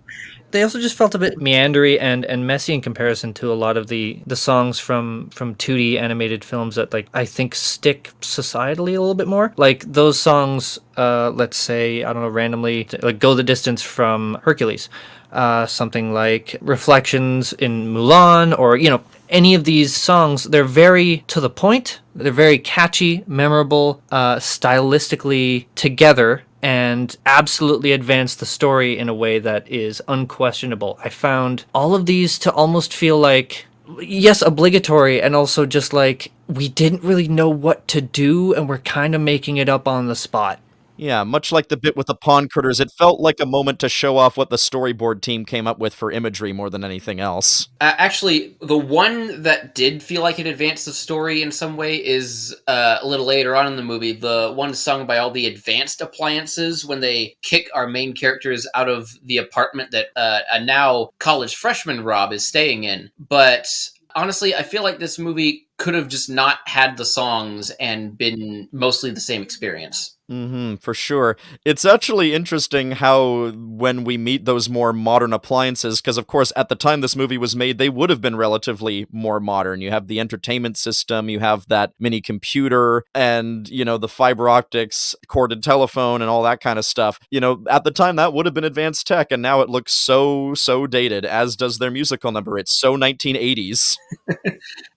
They also just felt a bit meandery and messy in comparison to a lot of the songs from 2D animated films that, like, I think stick societally a little bit more. Like those songs, let's say, I don't know, randomly, like Go the Distance from Hercules. Something like Reflections in Mulan, or, you know, any of these songs, they're very to the point, they're very catchy, memorable, stylistically together, and absolutely advance the story in a way that is unquestionable. I found all of these to almost feel like, yes, obligatory, and also just like we didn't really know what to do and we're kind of making it up on the spot. Yeah, much like the bit with the pond critters, it felt like a moment to show off what the storyboard team came up with for imagery more than anything else. Actually, the one that did feel like it advanced the story in some way is a little later on in the movie, the one sung by all the advanced appliances when they kick our main characters out of the apartment that a now college freshman Rob is staying in. But honestly, I feel like this movie could have just not had the songs and been mostly the same experience. For sure. It's actually interesting how when we meet those more modern appliances, because of course at the time this movie was made, they would have been relatively more modern. You have the entertainment system, you have that mini computer, and, you know, the fiber optics, corded telephone, and all that kind of stuff. You know, at the time that would have been advanced tech, and now it looks so dated, as does their musical number. It's so 1980s.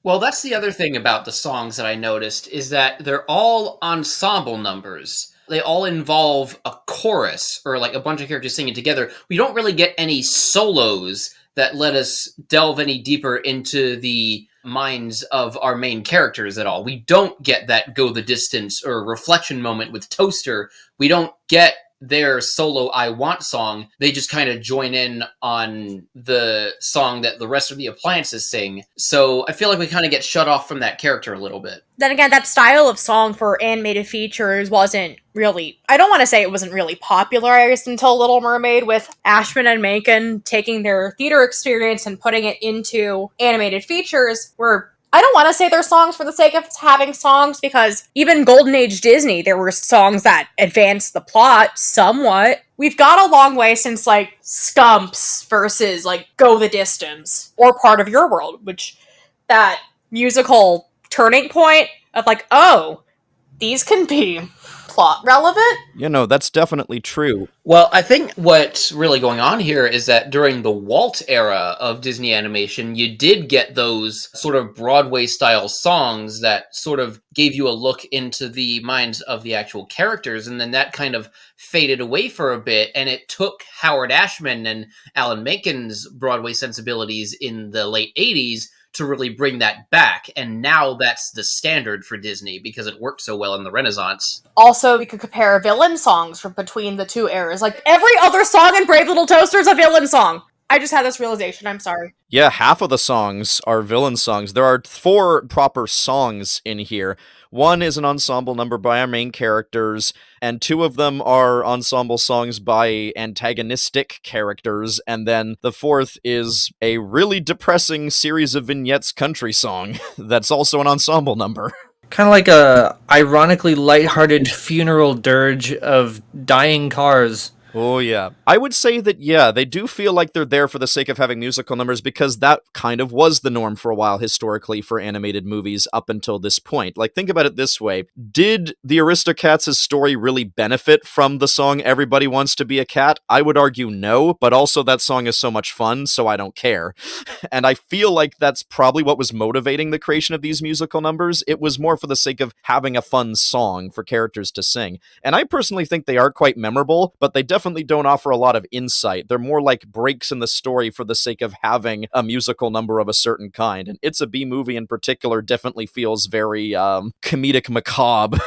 Well, that's the other thing about the songs that I noticed, is that they're all ensemble numbers. They all involve a chorus, or like a bunch of characters singing together. We don't really get any solos that let us delve any deeper into the minds of our main characters at all. We don't get that Go the Distance or Reflection moment with Toaster. We don't get their solo I Want song, they just kind of join in on the song that the rest of the appliances sing. So I feel like we kind of get shut off from that character a little bit. Then again, that style of song for animated features wasn't really, I don't want to say it wasn't really popularized until Little Mermaid, with Ashman and Menken taking their theater experience and putting it into animated features, where I don't want to say they're songs for the sake of having songs, because even Golden Age Disney, there were songs that advanced the plot somewhat. We've got a long way since, like, Stumps versus, like, Go the Distance, or Part of Your World, which, that musical turning point of, like, oh, these can be plot relevant. You know, that's definitely true. Well, I think what's really going on here is that during the Walt era of Disney animation, you did get those sort of Broadway-style songs that sort of gave you a look into the minds of the actual characters, and then that kind of faded away for a bit, and it took Howard Ashman and Alan Menken's Broadway sensibilities in the late 80s to really bring that back, and now that's the standard for Disney because it worked so well in the Renaissance. Also, we could compare villain songs from between the two eras. Like, every other song in Brave Little Toaster is a villain song. I just had this realization, I'm sorry. Yeah, half of the songs are villain songs. There are 4 proper songs in here. One is an ensemble number by our main characters, and 2 of them are ensemble songs by antagonistic characters, and then the 4th is a really depressing series of vignettes country song that's also an ensemble number. Kind of like a ironically lighthearted funeral dirge of dying cars. Oh, yeah. I would say that, yeah, they do feel like they're there for the sake of having musical numbers, because that kind of was the norm for a while historically for animated movies up until this point. Like, think about it this way. Did the Aristocats' story really benefit from the song Everybody Wants to Be a Cat? I would argue no, but also that song is so much fun, so I don't care. And I feel like that's probably what was motivating the creation of these musical numbers. It was more for the sake of having a fun song for characters to sing. And I personally think they are quite memorable, but they definitely don't offer a lot of insight. They're more like breaks in the story for the sake of having a musical number of a certain kind. And It's a Bee Movie in particular definitely feels very comedic macabre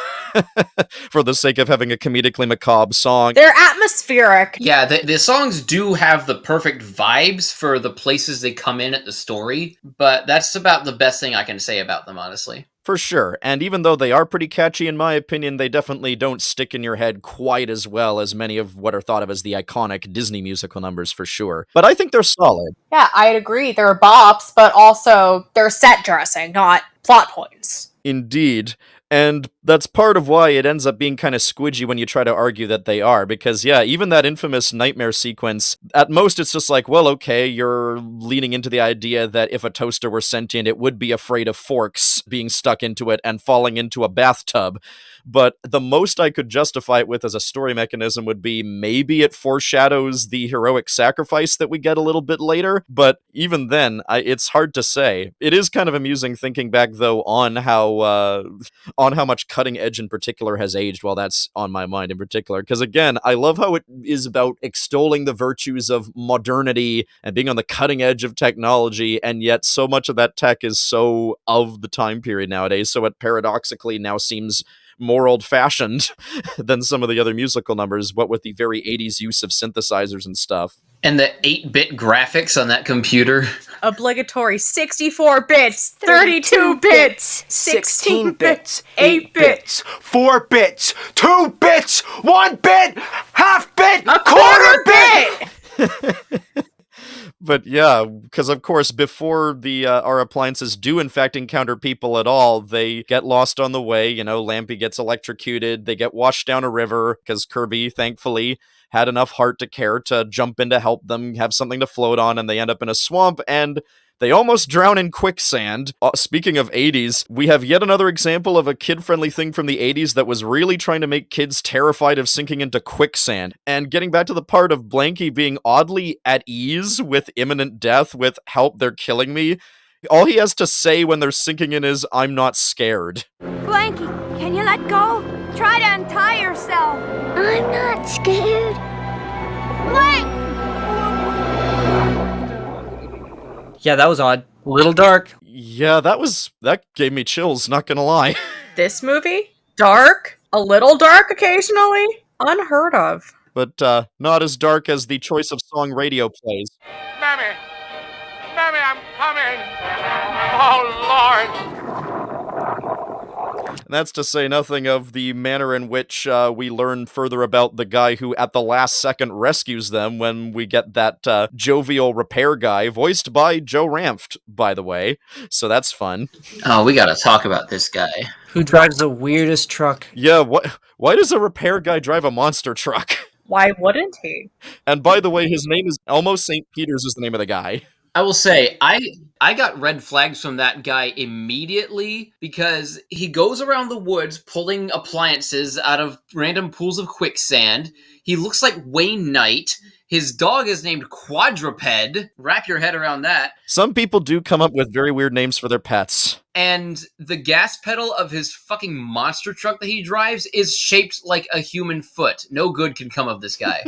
for the sake of having a comedically macabre song. They're atmospheric. Yeah, the songs do have the perfect vibes for the places they come in at the story, but that's about the best thing I can say about them, honestly. For sure, and even though they are pretty catchy in my opinion, they definitely don't stick in your head quite as well as many of what are thought of as the iconic Disney musical numbers, for sure. But I think they're solid. Yeah, I'd agree. They're bops, but also they're set dressing, not plot points. Indeed. And that's part of why it ends up being kind of squidgy when you try to argue that they are, because yeah, even that infamous nightmare sequence, at most it's just like, well, okay, you're leaning into the idea that if a toaster were sentient, it would be afraid of forks being stuck into it and falling into a bathtub. But the most I could justify it with as a story mechanism would be maybe it foreshadows the heroic sacrifice that we get a little bit later, but even then, it's hard to say. It is kind of amusing thinking back, though, on how much Cutting Edge in particular has aged while that's on my mind in particular. Because again, I love how it is about extolling the virtues of modernity and being on the cutting edge of technology, and yet so much of that tech is so of the time period nowadays, so it paradoxically now seems more old-fashioned than some of the other musical numbers, what with the very 80s use of synthesizers and stuff. And the 8-bit graphics on that computer. Obligatory 64 bits, 32 bits, 16 bits, 8 bits, 4 bits, 2 bits, 1 bit, half bit, a quarter bit! But yeah, because of course, before our appliances do in fact encounter people at all, they get lost on the way. You know, Lampy gets electrocuted, they get washed down a river, because Kirby, thankfully, had enough heart to care to jump in to help them have something to float on, and they end up in a swamp, and they almost drown in quicksand. Speaking of 80s, we have yet another example of a kid-friendly thing from the 80s that was really trying to make kids terrified of sinking into quicksand. And getting back to the part of Blanky being oddly at ease with imminent death, with "help, they're killing me," all he has to say when they're sinking in is, "I'm not scared." Blanky, can you let go? Try to untie yourself. I'm not scared. Blank! Yeah, that was odd. A little dark. Yeah, that gave me chills, not gonna lie. This movie? Dark? A little dark occasionally? Unheard of. but not as dark as the choice of song radio plays. Mammy! Mammy, I'm coming! Oh, Lord! And that's to say nothing of the manner in which we learn further about the guy who at the last second rescues them when we get that jovial repair guy, voiced by Joe Ranft, by the way. So that's fun. Oh, we gotta talk about this guy. Who drives the weirdest truck? Yeah, why does a repair guy drive a monster truck? Why wouldn't he? And by the way, his name is Elmo St. Peters is the name of the guy. I will say, I got red flags from that guy immediately because he goes around the woods pulling appliances out of random pools of quicksand. He looks like Wayne Knight. His dog is named Quadruped. Wrap your head around that. Some people do come up with very weird names for their pets. And the gas pedal of his fucking monster truck that he drives is shaped like a human foot. No good can come of this guy.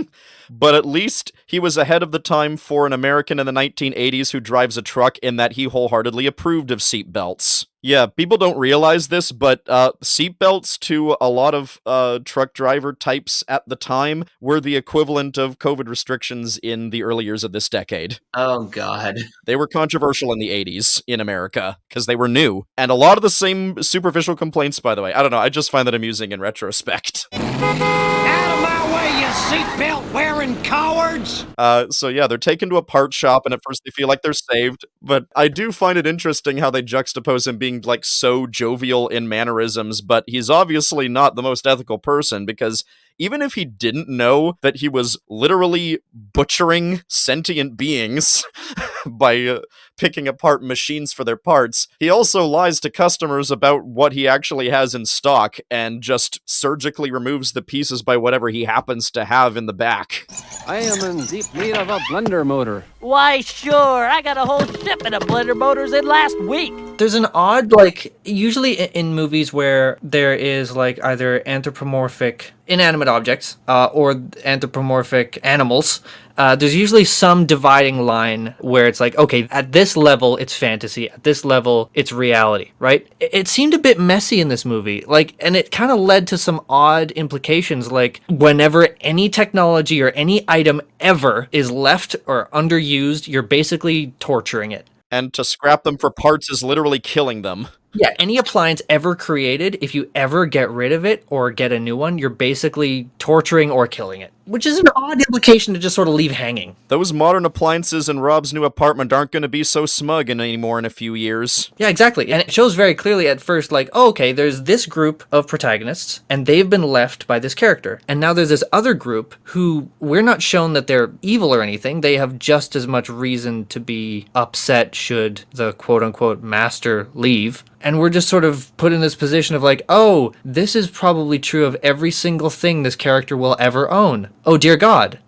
But at least he was ahead of the time for an American in the 1980s who drives a truck in that he wholeheartedly approved of seatbelts. Yeah, people don't realize this, but seatbelts to a lot of truck driver types at the time were the equivalent of COVID restrictions in the early years of this decade. Oh, God. They were controversial in the 80s in America because they were new. And a lot of the same superficial complaints, by the way. I don't know, I just find that amusing in retrospect. Out of my way, you seatbelt wearing cowards! So yeah, they're taken to a part shop, and at first they feel like they're saved, but I do find it interesting how they juxtapose him being, like, so jovial in mannerisms, but he's obviously not the most ethical person, because even if he didn't know that he was literally butchering sentient beings by picking apart machines for their parts, he also lies to customers about what he actually has in stock and just surgically removes the pieces by whatever he happens to have in the back. I am in deep need of a blender motor. Why, sure. I got a whole shipment of blender motors in last week. There's an odd, like, usually in movies where there is, like, either anthropomorphic inanimate objects or anthropomorphic animals, there's usually some dividing line where it's like, okay, at this level, it's fantasy. At this level, it's reality, right? It seemed a bit messy in this movie, like, and it kind of led to some odd implications, like, whenever any technology or any item ever is left or underused, you're basically torturing it. And to scrap them for parts is literally killing them. Yeah, any appliance ever created, if you ever get rid of it or get a new one, you're basically torturing or killing it. Which is an odd implication to just sort of leave hanging. Those modern appliances in Rob's new apartment aren't going to be so smug anymore in a few years. Yeah, exactly. And it shows very clearly at first, like, oh, okay, there's this group of protagonists, and they've been left by this character. And now there's this other group who we're not shown that they're evil or anything. They have just as much reason to be upset should the quote-unquote master leave. And we're just sort of put in this position of like, oh, this is probably true of every single thing this character will ever own. Oh, dear God.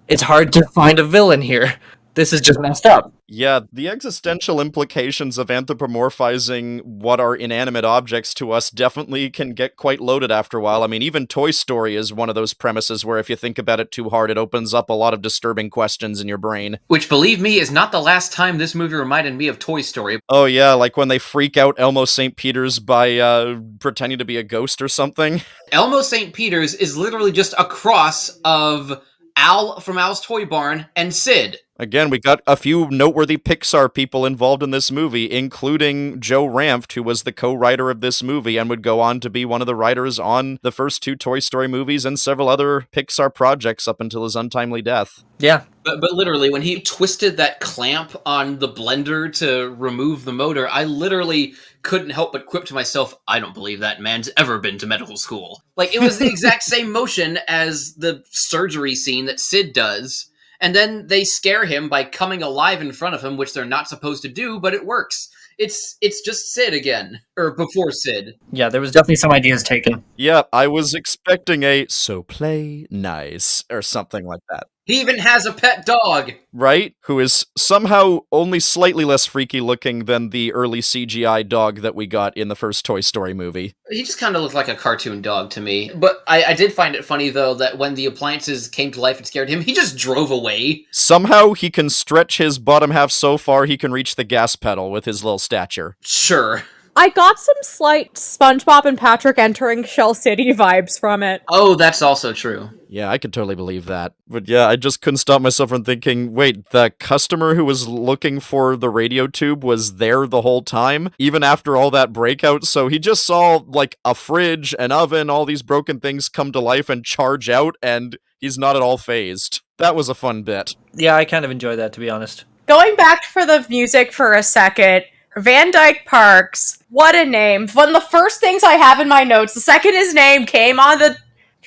It's hard to find a villain here. This is just messed up. Yeah, the existential implications of anthropomorphizing what are inanimate objects to us definitely can get quite loaded after a while. I mean, even Toy Story is one of those premises where if you think about it too hard, it opens up a lot of disturbing questions in your brain. Which, believe me, is not the last time this movie reminded me of Toy Story. Oh yeah, like when they freak out Elmo St. Peters by pretending to be a ghost or something. Elmo St. Peters is literally just a cross of Al from Al's Toy Barn and Sid. Again, we got a few noteworthy Pixar people involved in this movie, including Joe Ranft, who was the co-writer of this movie and would go on to be one of the writers on the first two Toy Story movies and several other Pixar projects up until his untimely death. Yeah. But literally, when he twisted that clamp on the blender to remove the motor, I literally couldn't help but quip to myself, I don't believe that man's ever been to medical school. Like, it was the exact same motion as the surgery scene that Sid does. And then they scare him by coming alive in front of him, which they're not supposed to do, but it works. It's just Sid again. Or before Sid. Yeah, there was definitely some ideas taken. Yeah, I was expecting a "so play nice" or something like that. He even has a pet dog! Right? Who is somehow only slightly less freaky looking than the early CGI dog that we got in the first Toy Story movie. He just kind of looked like a cartoon dog to me. But I did find it funny, though, that when the appliances came to life and scared him, he just drove away. Somehow he can stretch his bottom half so far he can reach the gas pedal with his little stature. Sure. I got some slight SpongeBob and Patrick entering Shell City vibes from it. Oh, that's also true. Yeah, I could totally believe that. But yeah, I just couldn't stop myself from thinking, wait, the customer who was looking for the radio tube was there the whole time, even after all that breakout, so he just saw, like, a fridge, an oven, all these broken things come to life and charge out, and he's not at all phased. That was a fun bit. Yeah, I kind of enjoy that, to be honest. Going back for the music for a second, Van Dyke Parks, what a name. One of the first things I have in my notes, the second his name came on the...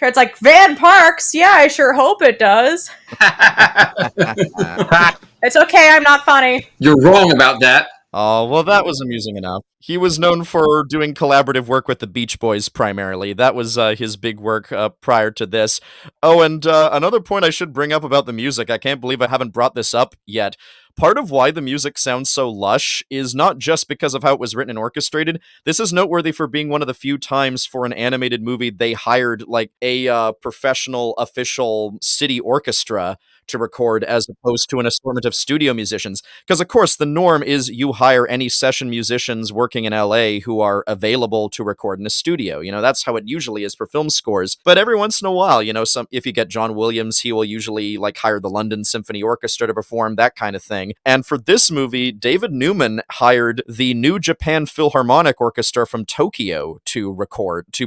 It's like, Van Parks? Yeah, I sure hope it does. It's okay, I'm not funny. You're wrong about that. Oh, well, that was amusing enough. He was known for doing collaborative work with the Beach Boys primarily. That was his big work prior to this. Oh, and another point I should bring up about the music, I can't believe I haven't brought this up yet. Part of why the music sounds so lush is not just because of how it was written and orchestrated. This is noteworthy for being one of the few times for an animated movie they hired like a professional official city orchestra to record as opposed to an assortment of studio musicians. Because, of course, the norm is you hire any session musicians working in LA who are available to record in a studio. You know, that's how it usually is for film scores. But every once in a while, you know, if you get John Williams, he will usually like hire the London Symphony Orchestra to perform, that kind of thing. And for this movie, David Newman hired the New Japan Philharmonic Orchestra from Tokyo to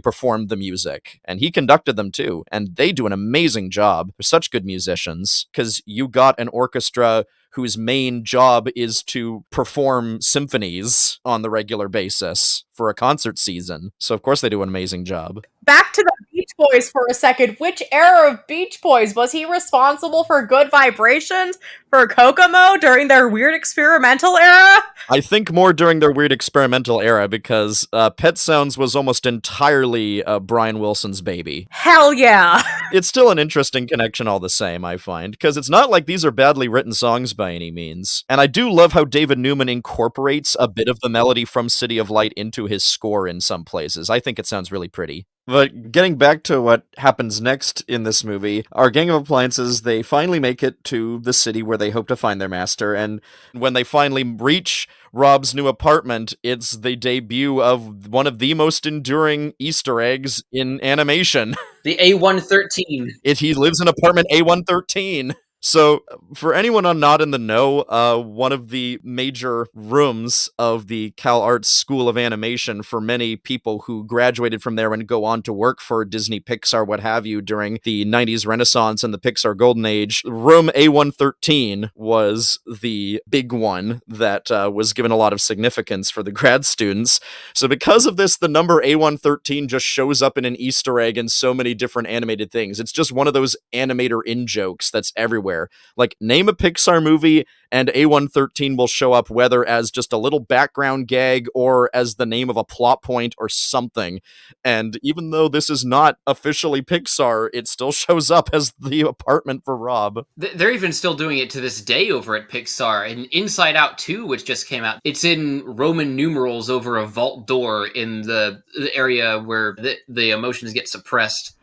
perform the music. And he conducted them too. And they do an amazing job. They're such good musicians. Because you got an orchestra whose main job is to perform symphonies on the regular basis for a concert season. So of course they do an amazing job. Back to the Beach Boys for a second. Which era of Beach Boys? Was he responsible for Good Vibrations, for Kokomo during their weird experimental era? I think more during their weird experimental era because Pet Sounds was almost entirely Brian Wilson's baby. Hell yeah. It's still an interesting connection all the same, I find, because it's not like these are badly written songs by any means. And I do love how David Newman incorporates a bit of the melody from City of Light into his score in some places. I think it sounds really pretty. But getting back to what happens next in this movie, our gang of appliances, they finally make it to the city where they hope to find their master, and when they finally reach Rob's new apartment, it's the debut of one of the most enduring Easter eggs in animation. The A113. He lives in apartment A113. So, for anyone not in the know, one of the major rooms of the Cal Arts School of Animation for many people who graduated from there and go on to work for Disney, Pixar, what have you, during the 90s Renaissance and the Pixar Golden Age, room A113 was the big one that was given a lot of significance for the grad students. So because of this, the number A113 just shows up in an Easter egg in so many different animated things. It's just one of those animator in-jokes that's everywhere. Like, name a Pixar movie and A113 will show up, whether as just a little background gag or as the name of a plot point or something. And even though this is not officially Pixar, it still shows up as the apartment for Rob. They're even still doing it to this day over at Pixar. And Inside Out 2, which just came out, it's in Roman numerals over a vault door in the area where the emotions get suppressed.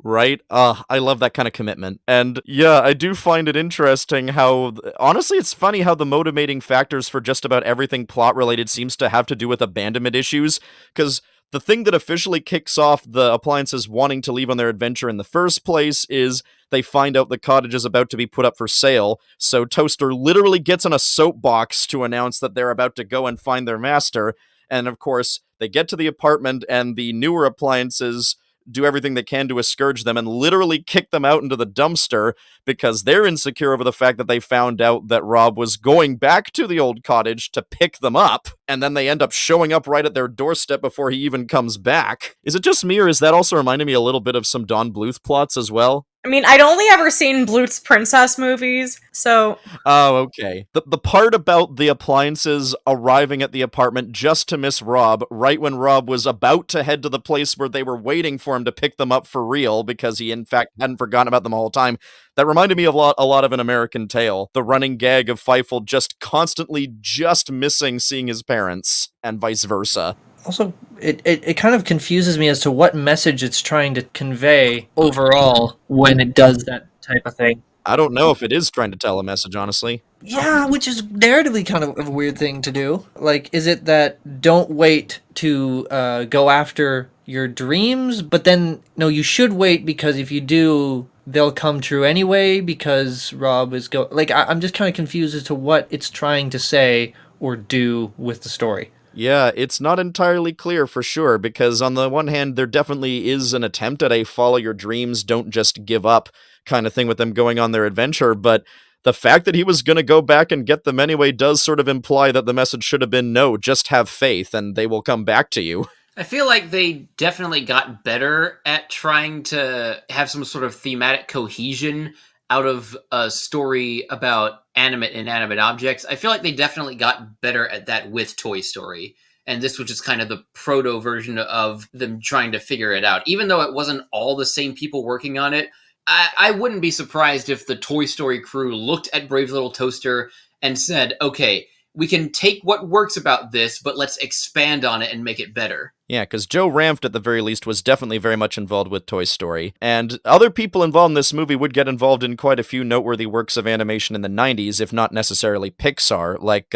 Right? I love that kind of commitment. And yeah, I do find it interesting how, honestly, it's funny how the motivating factors for just about everything plot-related seems to have to do with abandonment issues, because the thing that officially kicks off the appliances wanting to leave on their adventure in the first place is they find out the cottage is about to be put up for sale, so Toaster literally gets on a soapbox to announce that they're about to go and find their master, and of course, they get to the apartment and the newer appliances do everything they can to scourge them and literally kick them out into the dumpster because they're insecure over the fact that they found out that Rob was going back to the old cottage to pick them up, and then they end up showing up right at their doorstep before he even comes back. Is it just me, or is that also reminding me a little bit of some Don Bluth plots as well? I mean, I'd only ever seen Bluth's princess movies, so... Oh, okay. The part about the appliances arriving at the apartment just to miss Rob, right when Rob was about to head to the place where they were waiting for him to pick them up for real, because he in fact hadn't forgotten about them the whole time, that reminded me of a lot of An American Tail. The running gag of Feifel just constantly just missing seeing his parents, and vice versa. Also, it kind of confuses me as to what message it's trying to convey overall when it does that type of thing. I don't know if it is trying to tell a message, honestly. Yeah, which is narratively kind of a weird thing to do. Like, is it that don't wait to go after your dreams, but then, no, you should wait because if you do, they'll come true anyway because Rob is I'm just kind of confused as to what it's trying to say or do with the story. Yeah, it's not entirely clear for sure, because on the one hand, there definitely is an attempt at a follow your dreams, don't just give up kind of thing with them going on their adventure, but the fact that he was going to go back and get them anyway does sort of imply that the message should have been, no, just have faith and they will come back to you. I feel like they definitely got better at trying to have some sort of thematic cohesion out of a story about animate and inanimate objects. I feel like they definitely got better at that with Toy Story. And this was just kind of the proto version of them trying to figure it out. Even though it wasn't all the same people working on it, I wouldn't be surprised if the Toy Story crew looked at Brave Little Toaster and said, okay, we can take what works about this, but let's expand on it and make it better. Yeah, because Joe Ranft, at the very least, was definitely very much involved with Toy Story. And other people involved in this movie would get involved in quite a few noteworthy works of animation in the 90s, if not necessarily Pixar. Like,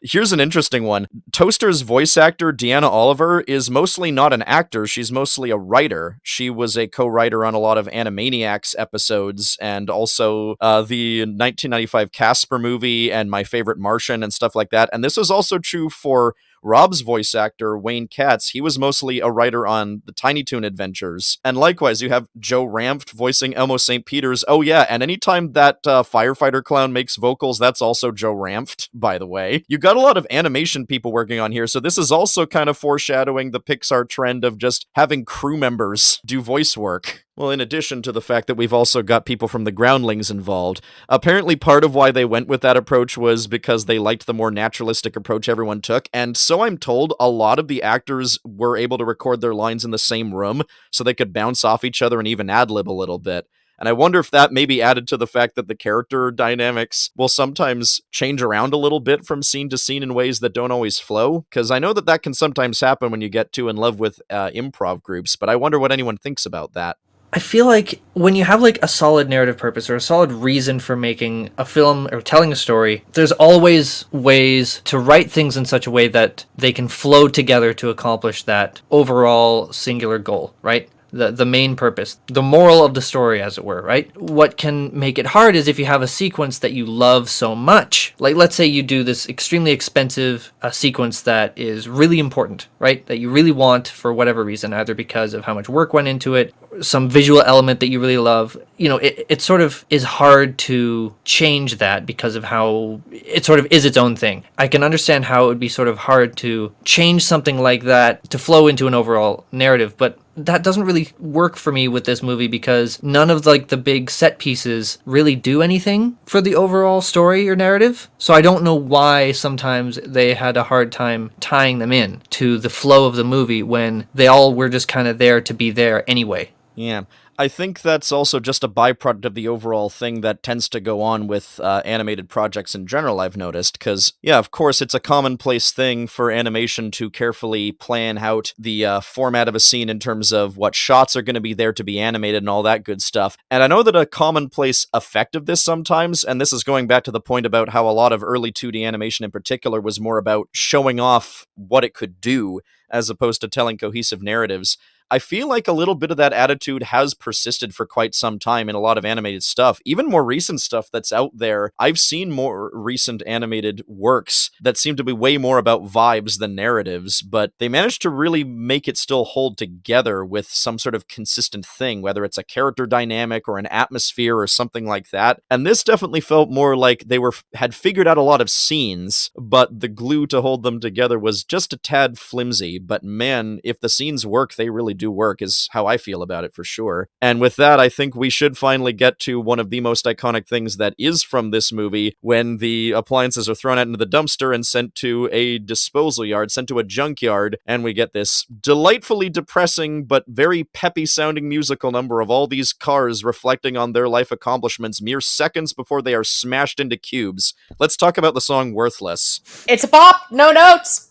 here's an interesting one. Toaster's voice actor, Deanna Oliver, is mostly not an actor. She's mostly a writer. She was a co-writer on a lot of Animaniacs episodes and also the 1995 Casper movie and My Favorite Martian and stuff like that. And this is also true for Rob's voice actor, Wayne Katz. He was mostly a writer on the Tiny Toon Adventures. And likewise, you have Joe Ranft voicing Elmo St. Peter's. Oh yeah, and anytime that firefighter clown makes vocals, that's also Joe Ranft, by the way. You got a lot of animation people working on here, so this is also kind of foreshadowing the Pixar trend of just having crew members do voice work. Well, in addition to the fact that we've also got people from the Groundlings involved, apparently part of why they went with that approach was because they liked the more naturalistic approach everyone took, and so I'm told a lot of the actors were able to record their lines in the same room, so they could bounce off each other and even ad-lib a little bit. And I wonder if that maybe added to the fact that the character dynamics will sometimes change around a little bit from scene to scene in ways that don't always flow, because I know that that can sometimes happen when you get too in love with improv groups, but I wonder what anyone thinks about that. I feel like when you have like a solid narrative purpose or a solid reason for making a film or telling a story, there's always ways to write things in such a way that they can flow together to accomplish that overall singular goal, right? The main purpose, the moral of the story, as it were, right? What can make it hard is if you have a sequence that you love so much. Like, let's say you do this extremely expensive sequence that is really important, right? That you really want for whatever reason, either because of how much work went into it, some visual element that you really love. You know, it sort of is hard to change that because of how it sort of is its own thing. I can understand how it would be sort of hard to change something like that to flow into an overall narrative, but that doesn't really work for me with this movie because none of like the big set pieces really do anything for the overall story or narrative. So I don't know why sometimes they had a hard time tying them in to the flow of the movie when they all were just kind of there to be there anyway. Yeah. I think that's also just a byproduct of the overall thing that tends to go on with animated projects in general, I've noticed, because, yeah, of course, it's a commonplace thing for animation to carefully plan out the format of a scene in terms of what shots are going to be there to be animated and all that good stuff. And I know that a commonplace effect of this sometimes, and this is going back to the point about how a lot of early 2D animation in particular was more about showing off what it could do as opposed to telling cohesive narratives. I feel like a little bit of that attitude has persisted for quite some time in a lot of animated stuff. Even more recent stuff that's out there. I've seen more recent animated works that seem to be way more about vibes than narratives, but they managed to really make it still hold together with some sort of consistent thing, whether it's a character dynamic or an atmosphere or something like that. And this definitely felt more like they had figured out a lot of scenes, but the glue to hold them together was just a tad flimsy. But man, if the scenes work, they really do work, is how I feel about it for sure. And with that, I think we should finally get to one of the most iconic things that is from this movie, when the appliances are thrown out into the dumpster and sent to a disposal yard, sent to a junkyard, and we get this delightfully depressing but very peppy sounding musical number of all these cars reflecting on their life accomplishments mere seconds before they are smashed into cubes. Let's talk about the song Worthless. It's a bop, no notes.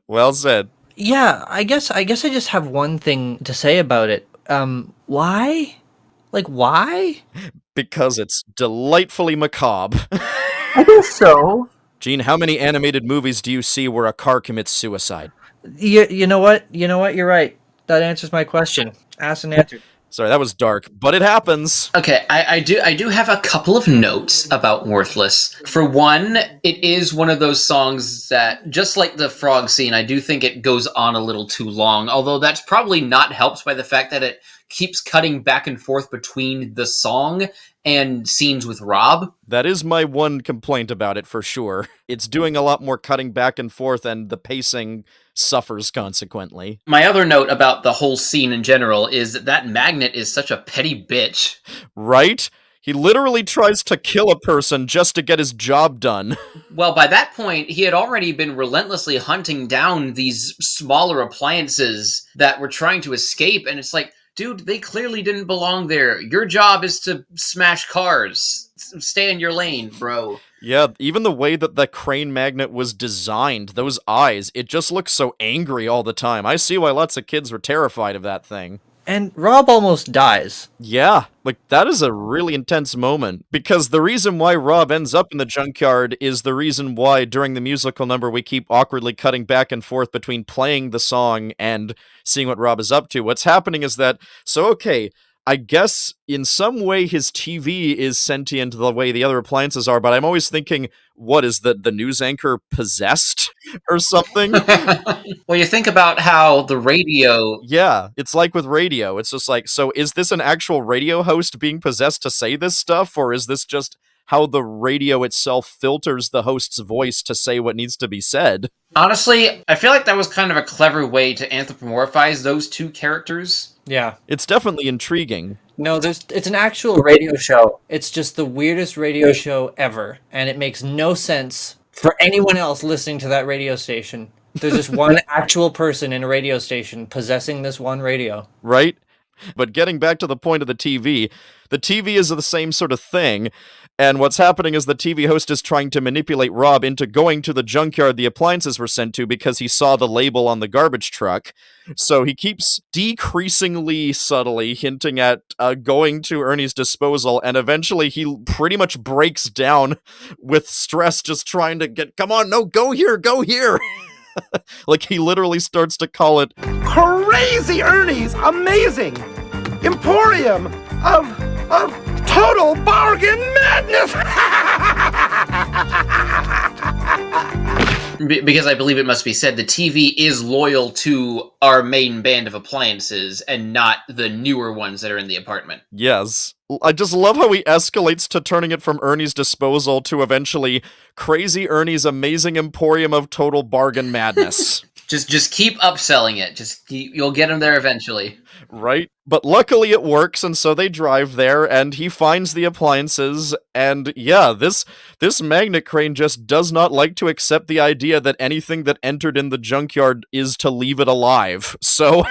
Well said. Yeah, I guess I just have one thing to say about it. Why? Like, why? Because it's delightfully macabre. I guess so. Gene, how many animated movies do you see where a car commits suicide? You know what? You're right. That answers my question. Asked and answered. Sorry, that was dark, but it happens. Okay, I do have a couple of notes about Worthless. For one, it is one of those songs that, just like the frog scene, I do think it goes on a little too long, although that's probably not helped by the fact that it keeps cutting back and forth between the song and scenes with Rob. That is my one complaint about it, for sure. It's doing a lot more cutting back and forth, and the pacing suffers consequently. My other note about the whole scene in general is that Magnet is such a petty bitch. Right? He literally tries to kill a person just to get his job done. Well, by that point, he had already been relentlessly hunting down these smaller appliances that were trying to escape, and it's like, dude, they clearly didn't belong there. Your job is to smash cars. Stay in your lane, bro. Yeah, even the way that the crane magnet was designed, those eyes, it just looks so angry all the time. I see why lots of kids were terrified of that thing. And Rob almost dies. Yeah, like, that is a really intense moment, because the reason why Rob ends up in the junkyard is the reason why, during the musical number, we keep awkwardly cutting back and forth between playing the song and seeing what Rob is up to. What's happening is that, okay, I guess in some way his TV is sentient the way the other appliances are, but I'm always thinking, what is the news anchor possessed or something? Well, you think about how the radio... Yeah, it's like with radio. It's just like, so is this an actual radio host being possessed to say this stuff, or is this just how the radio itself filters the host's voice to say what needs to be said? Honestly, I feel like that was kind of a clever way to anthropomorphize those two characters. Yeah. It's definitely intriguing. No, it's an actual radio show. It's just the weirdest radio show ever, and it makes no sense for anyone else listening to that radio station. There's just one actual person in a radio station possessing this one radio. Right? But getting back to the point of the TV is the same sort of thing, and what's happening is the TV host is trying to manipulate Rob into going to the junkyard the appliances were sent to because he saw the label on the garbage truck. So he keeps decreasingly subtly hinting at going to Ernie's disposal, and eventually he pretty much breaks down with stress just trying to come on, no, go here! Like, he literally starts to call it Crazy Ernie's Amazing Emporium of Total Bargain Madness! Because I believe it must be said, the TV is loyal to our main band of appliances and not the newer ones that are in the apartment. Yes. I just love how he escalates to turning it from Ernie's disposal to eventually Crazy Ernie's Amazing Emporium of Total Bargain Madness. Just keep upselling it. You'll get him there eventually. Right? But luckily it works, and so they drive there, and he finds the appliances, and yeah, this magnet crane just does not like to accept the idea that anything that entered in the junkyard is to leave it alive. So...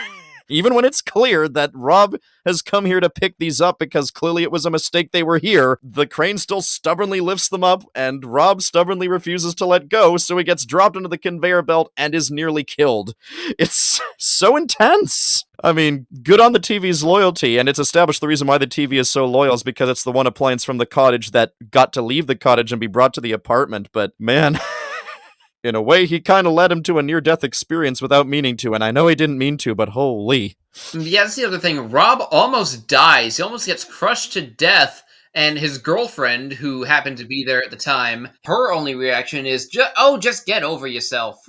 even when it's clear that Rob has come here to pick these up because clearly it was a mistake they were here, the crane still stubbornly lifts them up, and Rob stubbornly refuses to let go, so he gets dropped into the conveyor belt and is nearly killed. It's so intense! I mean, good on the TV's loyalty, and it's established the reason why the TV is so loyal is because it's the one appliance from the cottage that got to leave the cottage and be brought to the apartment, but man... in a way, he kind of led him to a near-death experience without meaning to, and I know he didn't mean to, but holy. Yeah, that's the other thing. Rob almost dies. He almost gets crushed to death, and his girlfriend, who happened to be there at the time, her only reaction is, just get over yourself.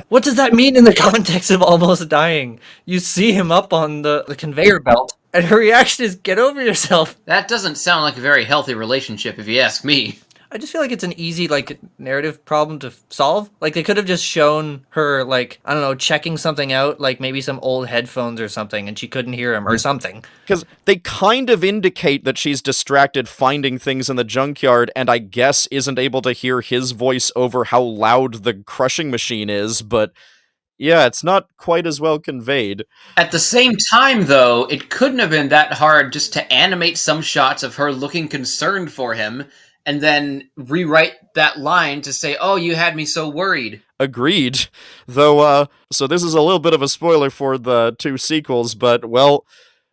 What does that mean in the context of almost dying? You see him up on the conveyor belt, and her reaction is, get over yourself. That doesn't sound like a very healthy relationship, if you ask me. I just feel like it's an easy, narrative problem to solve. Like, they could have just shown her, I don't know, checking something out, maybe some old headphones or something, and she couldn't hear him or something. Because they kind of indicate that she's distracted finding things in the junkyard, and I guess isn't able to hear his voice over how loud the crushing machine is, but... yeah, it's not quite as well conveyed. At the same time, though, it couldn't have been that hard just to animate some shots of her looking concerned for him, and then rewrite that line to say, oh, you had me so worried. Agreed. Though, so this is a little bit of a spoiler for the two sequels, but, well,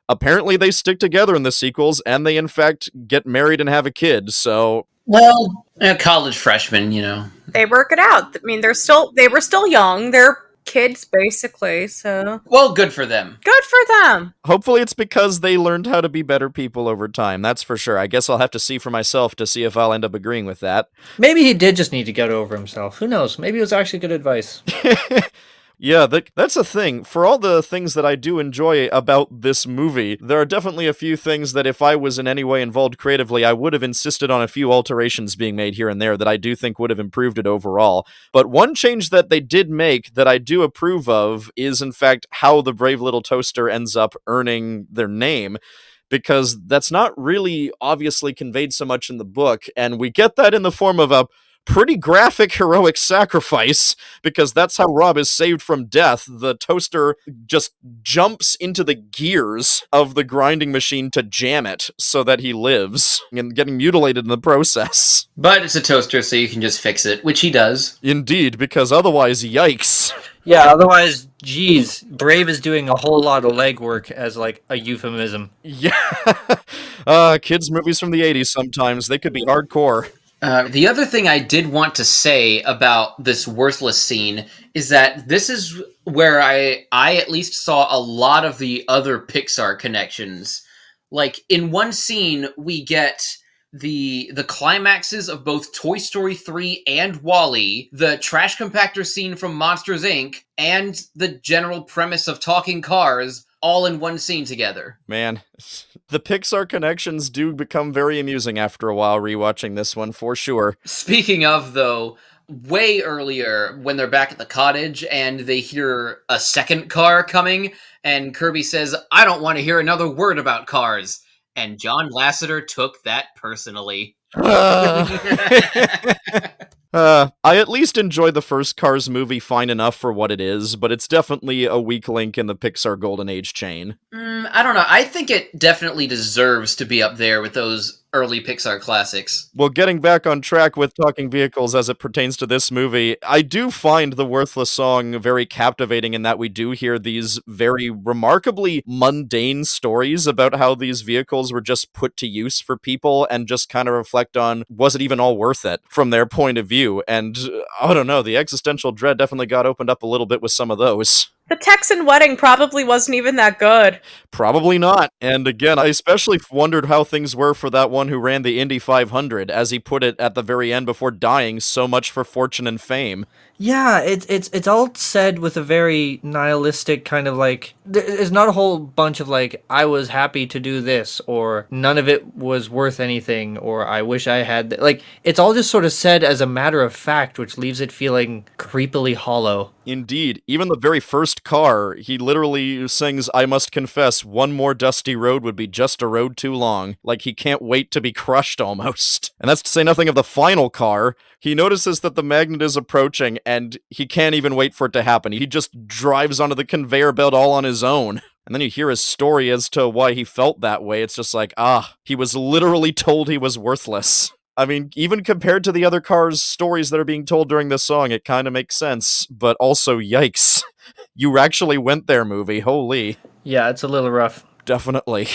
apparently they stick together in the sequels, and they in fact get married and have a kid, so... Well, college freshmen, you know. They work it out. I mean, they were still young. They're kids, basically, so... Well, good for them. Good for them! Hopefully it's because they learned how to be better people over time, that's for sure. I guess I'll have to see for myself to see if I'll end up agreeing with that. Maybe he did just need to get over himself. Who knows? Maybe it was actually good advice. Yeah, that's a thing. For all the things that I do enjoy about this movie, there are definitely a few things that if I was in any way involved creatively, I would have insisted on a few alterations being made here and there that I do think would have improved it overall. But one change that they did make that I do approve of is, in fact, how the Brave Little Toaster ends up earning their name, because that's not really obviously conveyed so much in the book, and we get that in the form of a pretty graphic heroic sacrifice, because that's how Rob is saved from death. The toaster just jumps into the gears of the grinding machine to jam it so that he lives, and getting mutilated in the process. But it's a toaster, so you can just fix it, which he does. Indeed, because otherwise, yikes. Yeah, otherwise, geez, Brave is doing a whole lot of legwork as, like, a euphemism. Yeah. Kids' movies from the 80s sometimes, they could be hardcore. The other thing I did want to say about this worthless scene is that this is where I at least saw a lot of the other Pixar connections. Like, in one scene, we get the climaxes of both Toy Story 3 and WALL-E, the trash compactor scene from Monsters, Inc., and the general premise of talking cars all in one scene together. Man, the Pixar connections do become very amusing after a while rewatching this one, for sure. Speaking of, though, way earlier when they're back at the cottage and they hear a second car coming, and Kirby says, "I don't want to hear another word about cars." And John Lasseter took that personally. I at least enjoy the first Cars movie fine enough for what it is, but it's definitely a weak link in the Pixar Golden Age chain. I don't know. I think it definitely deserves to be up there with those early Pixar classics. Well, getting back on track with talking vehicles as it pertains to this movie, I do find the Worthless song very captivating in that we do hear these very remarkably mundane stories about how these vehicles were just put to use for people, and just kind of reflect on, was it even all worth it from their point of view? And I don't know, the existential dread definitely got opened up a little bit with some of those. The Texan wedding probably wasn't even that good. Probably not. And again, I especially wondered how things were for that one who ran the Indy 500, as he put it at the very end before dying, so much for fortune and fame. Yeah, it's all said with a very nihilistic kind of like, there's not a whole bunch of like, I was happy to do this, or none of it was worth anything, or I wish I had, like, it's all just sort of said as a matter of fact, which leaves it feeling creepily hollow. Indeed. Even the very first car, he literally sings, "I must confess, one more dusty road would be just a road too long." Like he can't wait to be crushed almost. And that's to say nothing of the final car. He notices that the magnet is approaching, and he can't even wait for it to happen. He just drives onto the conveyor belt all on his own. And then you hear his story as to why he felt that way. It's just like, he was literally told he was worthless. I mean, even compared to the other cars' stories that are being told during this song, it kind of makes sense. But also, yikes. You actually went there, movie. Holy. Yeah, it's a little rough. Definitely.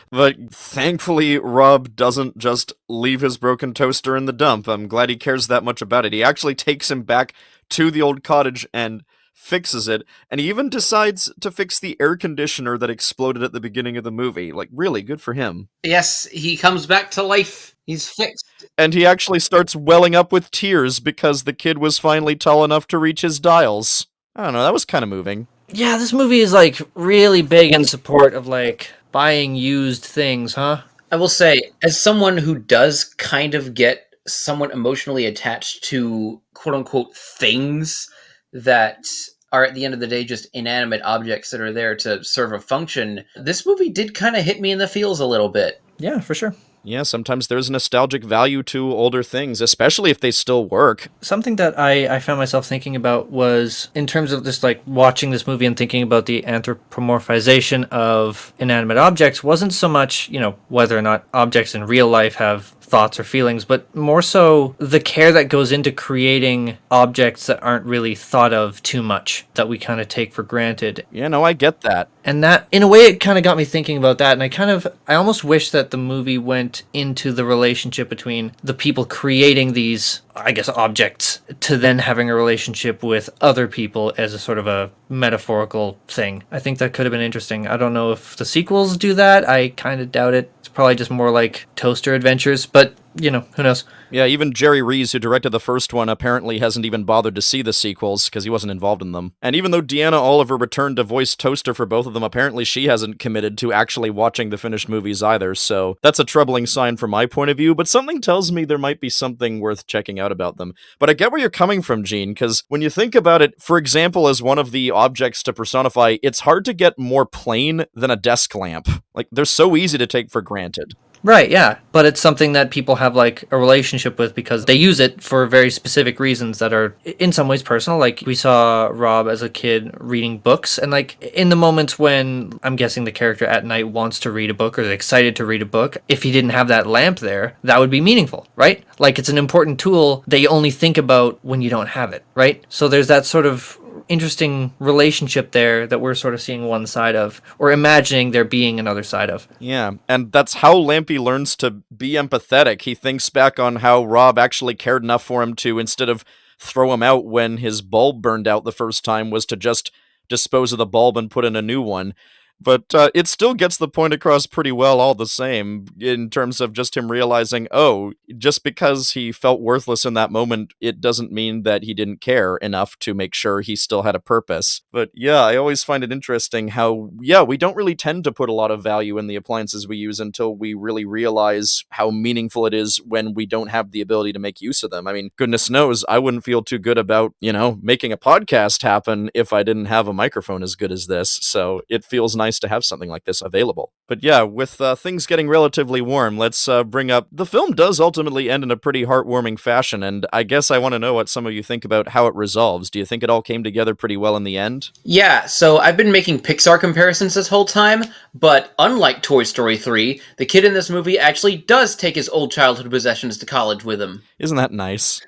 But thankfully, Rob doesn't just leave his broken toaster in the dump. I'm glad he cares that much about it. He actually takes him back to the old cottage and fixes it, and he even decides to fix the air conditioner that exploded at the beginning of the movie. Like, really, good for him. Yes, he comes back to life. He's fixed. And he actually starts welling up with tears because the kid was finally tall enough to reach his dials. I don't know, that was kind of moving. Yeah, this movie is, like, really big in support of, like, buying used things, huh? I will say, as someone who does kind of get somewhat emotionally attached to quote-unquote things that are at the end of the day just inanimate objects that are there to serve a function, this movie did kind of hit me in the feels a little bit. Yeah, for sure. Yeah, sometimes there's nostalgic value to older things, especially if they still work. Something that I found myself thinking about was, in terms of just like watching this movie and thinking about the anthropomorphization of inanimate objects, wasn't so much, whether or not objects in real life have thoughts or feelings, but more so the care that goes into creating objects that aren't really thought of too much, that we kind of take for granted. Yeah, no, I get that. And that, in a way, it kind of got me thinking about that. And I almost wish that the movie went into the relationship between the people creating these, I guess, objects to then having a relationship with other people as a sort of a metaphorical thing. I think that could have been interesting. I don't know if the sequels do that. I kind of doubt it. It's probably just more like Toaster Adventures, but, you know, who knows? Yeah, even Jerry Rees, who directed the first one, apparently hasn't even bothered to see the sequels because he wasn't involved in them. And even though Deanna Oliver returned to voice Toaster for both of them, apparently she hasn't committed to actually watching the finished movies either, so that's a troubling sign from my point of view, but something tells me there might be something worth checking out about them. But I get where you're coming from, Gene, because when you think about it, for example, as one of the objects to personify, it's hard to get more plain than a desk lamp. Like, they're so easy to take for granted. Right, yeah. But it's something that people have like a relationship with because they use it for very specific reasons that are in some ways personal. Like we saw Rob as a kid reading books, and like in the moments when I'm guessing the character at night wants to read a book or is excited to read a book, if he didn't have that lamp there, that would be meaningful, right? Like it's an important tool that you only think about when you don't have it, right? So there's that sort of interesting relationship there that we're sort of seeing one side of, or imagining there being another side of. Yeah, and that's how Lampy learns to be empathetic. He thinks back on how Rob actually cared enough for him to, instead of throw him out when his bulb burned out the first time, was to just dispose of the bulb and put in a new one. But it still gets the point across pretty well all the same, in terms of just him realizing, oh, just because he felt worthless in that moment, it doesn't mean that he didn't care enough to make sure he still had a purpose. But yeah, I always find it interesting how, yeah, we don't really tend to put a lot of value in the appliances we use until we really realize how meaningful it is when we don't have the ability to make use of them. I mean, goodness knows, I wouldn't feel too good about, making a podcast happen if I didn't have a microphone as good as this, so it feels nice to have something like this available. But yeah, with things getting relatively warm, let's bring up, the film does ultimately end in a pretty heartwarming fashion, and I guess I want to know what some of you think about how it resolves. Do you think it all came together pretty well in the end? Yeah, so I've been making Pixar comparisons this whole time, but unlike Toy Story 3, the kid in this movie actually does take his old childhood possessions to college with him. Isn't that nice?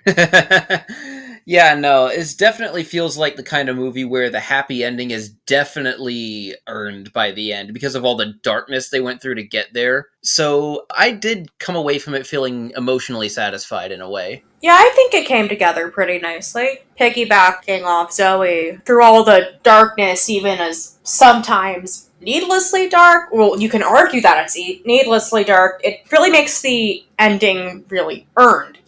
Yeah, no, it definitely feels like the kind of movie where the happy ending is definitely earned by the end because of all the darkness they went through to get there. So I did come away from it feeling emotionally satisfied in a way. Yeah, I think it came together pretty nicely. Piggybacking off Zoey through all the darkness, even as sometimes needlessly dark. Well, you can argue that it's needlessly dark. It really makes the ending really earned,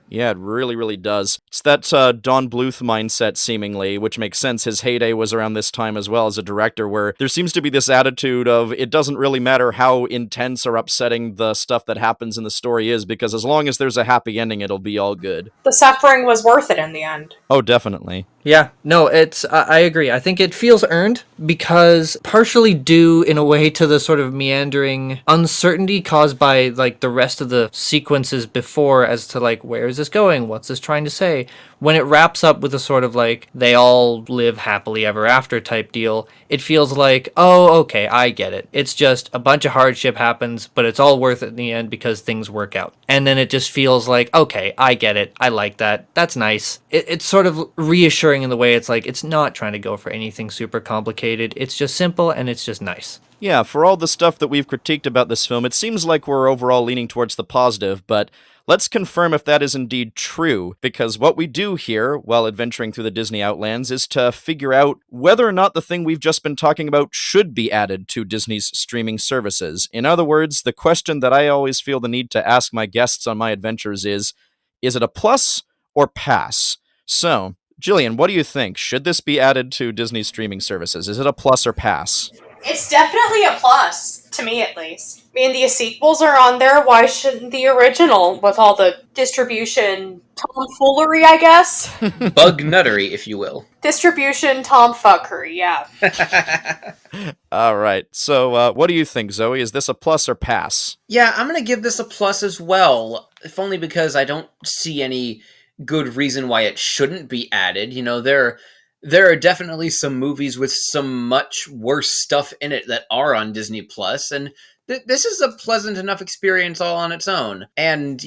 Yeah, it really, really does. It's that Don Bluth mindset, seemingly, which makes sense. His heyday was around this time as well as a director, where there seems to be this attitude of it doesn't really matter how intense or upsetting the stuff that happens in the story is, because as long as there's a happy ending, it'll be all good. The suffering was worth it in the end. Oh, definitely. Yeah, no, I agree. I think it feels earned because partially due in a way to the sort of meandering uncertainty caused by like the rest of the sequences before as to like, where is this going? What's this trying to say? When it wraps up with a sort of like, they all live happily ever after type deal, it feels like, oh, okay, I get it. It's just a bunch of hardship happens, but it's all worth it in the end because things work out. And then it just feels like, okay, I get it. I like that. That's nice. It's sort of reassuring in the way it's like, it's not trying to go for anything super complicated. It's just simple and it's just nice. Yeah, for all the stuff that we've critiqued about this film, it seems like we're overall leaning towards the positive, but let's confirm if that is indeed true, because what we do here, while adventuring through the Disney Outlands, is to figure out whether or not the thing we've just been talking about should be added to Disney's streaming services. In other words, the question that I always feel the need to ask my guests on my adventures is it a plus or pass? So, Gillian, what do you think? Should this be added to Disney's streaming services? Is it a plus or pass? It's definitely a plus, to me at least. I mean, the sequels are on there, why shouldn't the original, with all the distribution tomfoolery, I guess? Bug nuttery, if you will. Distribution tomfuckery, yeah. All right, so what do you think, Zoe? Is this a plus or pass? Yeah, I'm going to give this a plus as well, if only because I don't see any good reason why it shouldn't be added. There are definitely some movies with some much worse stuff in it that are on Disney Plus, and This is a pleasant enough experience all on its own, and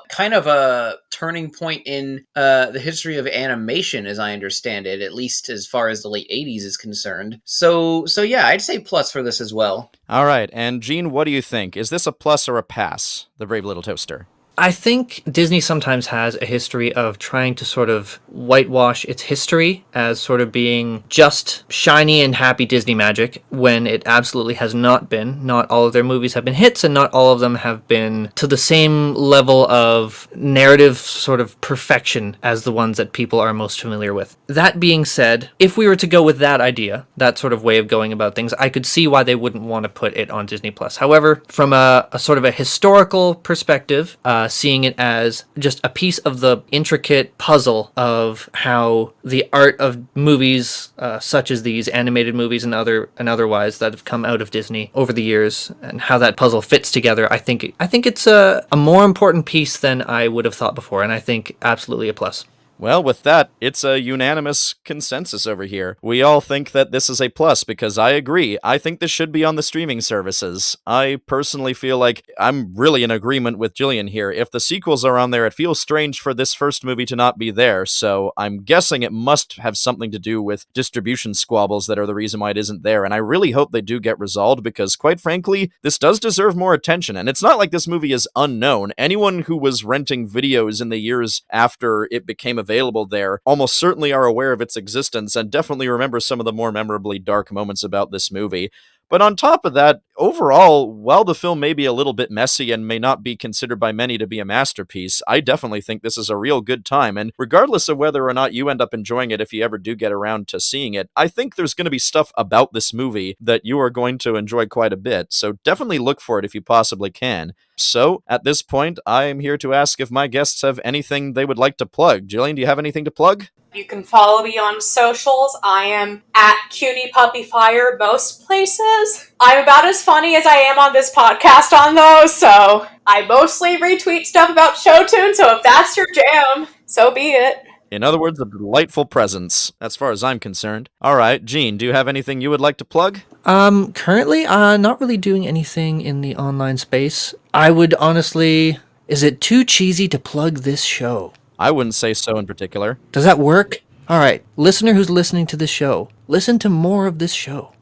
kind of a turning point in the history of animation, as I understand it, at least as far as the late '80s is concerned. So yeah, I'd say plus for this as well. All right, and Gene, what do you think? Is this a plus or a pass? The Brave Little Toaster. I think Disney sometimes has a history of trying to sort of whitewash its history as sort of being just shiny and happy Disney magic when it absolutely has not been. Not all of their movies have been hits, and not all of them have been to the same level of narrative sort of perfection as the ones that people are most familiar with. That being said, if we were to go with that idea, that sort of way of going about things, I could see why they wouldn't want to put it on Disney+. However, from a sort of a historical perspective, seeing it as just a piece of the intricate puzzle of how the art of movies such as these animated movies and otherwise that have come out of Disney over the years, and how that puzzle fits together, I think it's a more important piece than I would have thought before, and I think absolutely a plus. Well, with that, it's a unanimous consensus over here. We all think that this is a plus because I agree. I think this should be on the streaming services. I personally feel like I'm really in agreement with Gillian here. If the sequels are on there, it feels strange for this first movie to not be there, so I'm guessing it must have something to do with distribution squabbles that are the reason why it isn't there, and I really hope they do get resolved because, quite frankly, this does deserve more attention, and it's not like this movie is unknown. Anyone who was renting videos in the years after it became available there almost certainly are aware of its existence and definitely remember some of the more memorably dark moments about this movie. But on top of that, overall, while the film may be a little bit messy and may not be considered by many to be a masterpiece, I definitely think this is a real good time. And regardless of whether or not you end up enjoying it if you ever do get around to seeing it, I think there's going to be stuff about this movie that you are going to enjoy quite a bit. So definitely look for it if you possibly can. So, at this point, I am here to ask if my guests have anything they would like to plug. Jillian, do you have anything to plug? You can follow me on socials. I am at Cutie Puppy Fire most places. I'm about as funny as I am on this podcast on those, so I mostly retweet stuff about Showtune, so if that's your jam, so be it. In other words, a delightful presence, as far as I'm concerned. All right, Gene, do you have anything you would like to plug? Currently, not really doing anything in the online space. I would honestly... Is it too cheesy to plug this show? I wouldn't say so in particular. Does that work? All right, listener who's listening to this show, listen to more of this show.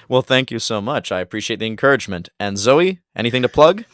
Well, thank you so much. I appreciate the encouragement. And Zoe, anything to plug?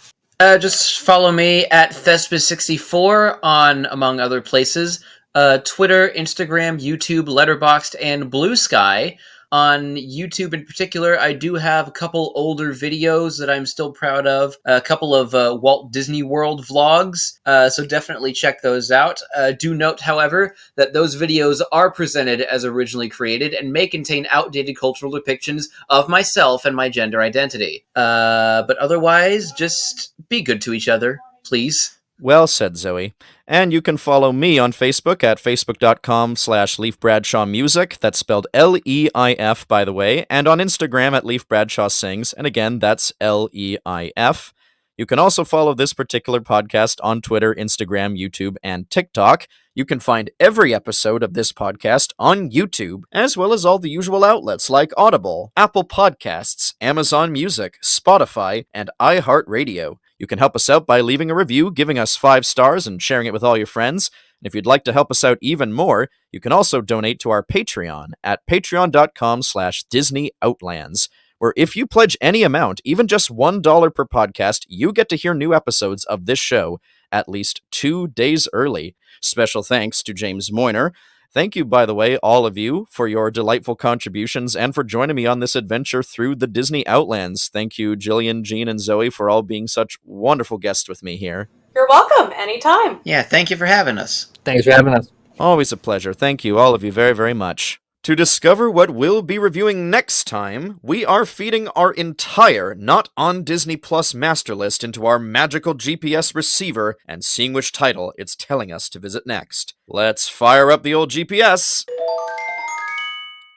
Just follow me at Thespis64 on, among other places, Twitter, Instagram, YouTube, Letterboxd, and Blue Sky. On YouTube in particular, I do have a couple older videos that I'm still proud of, a couple of Walt Disney World vlogs, so definitely check those out. Do note, however, that those videos are presented as originally created and may contain outdated cultural depictions of myself and my gender identity. But otherwise, just be good to each other, please. Well said, Zoe. And you can follow me on Facebook at facebook.com/Leif Bradshaw Music. That's spelled L-E-I-F, by the way. And on Instagram at Leif Bradshaw Sings. And again, that's L-E-I-F. You can also follow this particular podcast on Twitter, Instagram, YouTube, and TikTok. You can find every episode of this podcast on YouTube, as well as all the usual outlets like Audible, Apple Podcasts, Amazon Music, Spotify, and iHeartRadio. You can help us out by leaving a review, giving us 5 stars, and sharing it with all your friends. And if you'd like to help us out even more, you can also donate to our Patreon at patreon.com/Disney Outlands, where if you pledge any amount, even just $1 per podcast, you get to hear new episodes of this show at least 2 days early. Special thanks to James Moyner. Thank you, by the way, all of you, for your delightful contributions and for joining me on this adventure through the Disney Outlands. Thank you, Gillian, Gene, and Zoe, for all being such wonderful guests with me here. You're welcome. Anytime. Yeah, thank you for having us. Thanks for having us. Always a pleasure. Thank you, all of you, very, very much. To discover what we'll be reviewing next time, we are feeding our entire Not on Disney Plus master list into our magical GPS receiver and seeing which title it's telling us to visit next. Let's fire up the old GPS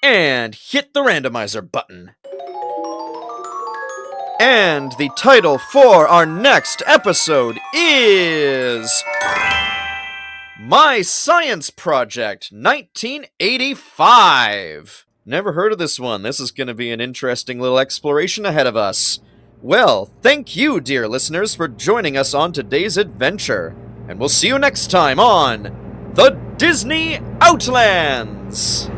and hit the randomizer button. And the title for our next episode is... My Science Project, 1985. Never heard of this one. This is going to be an interesting little exploration ahead of us. Well, thank you, dear listeners, for joining us on today's adventure. And we'll see you next time on The Disney Outlands!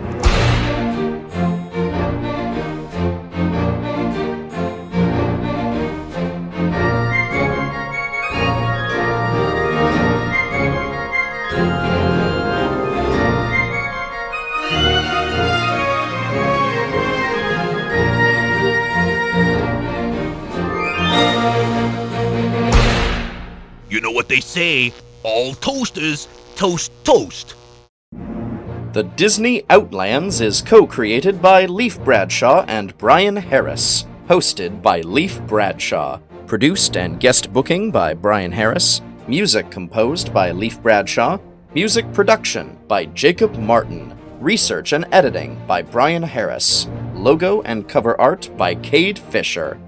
You know what they say, all toasters toast toast. The Disney Outlands is co-created by Leif Bradshaw and Brian Harris, hosted by Leif Bradshaw, produced and guest booking by Brian Harris, music composed by Leif Bradshaw, music production by Jacob Martin, research and editing by Brian Harris, logo and cover art by Cade Fisher.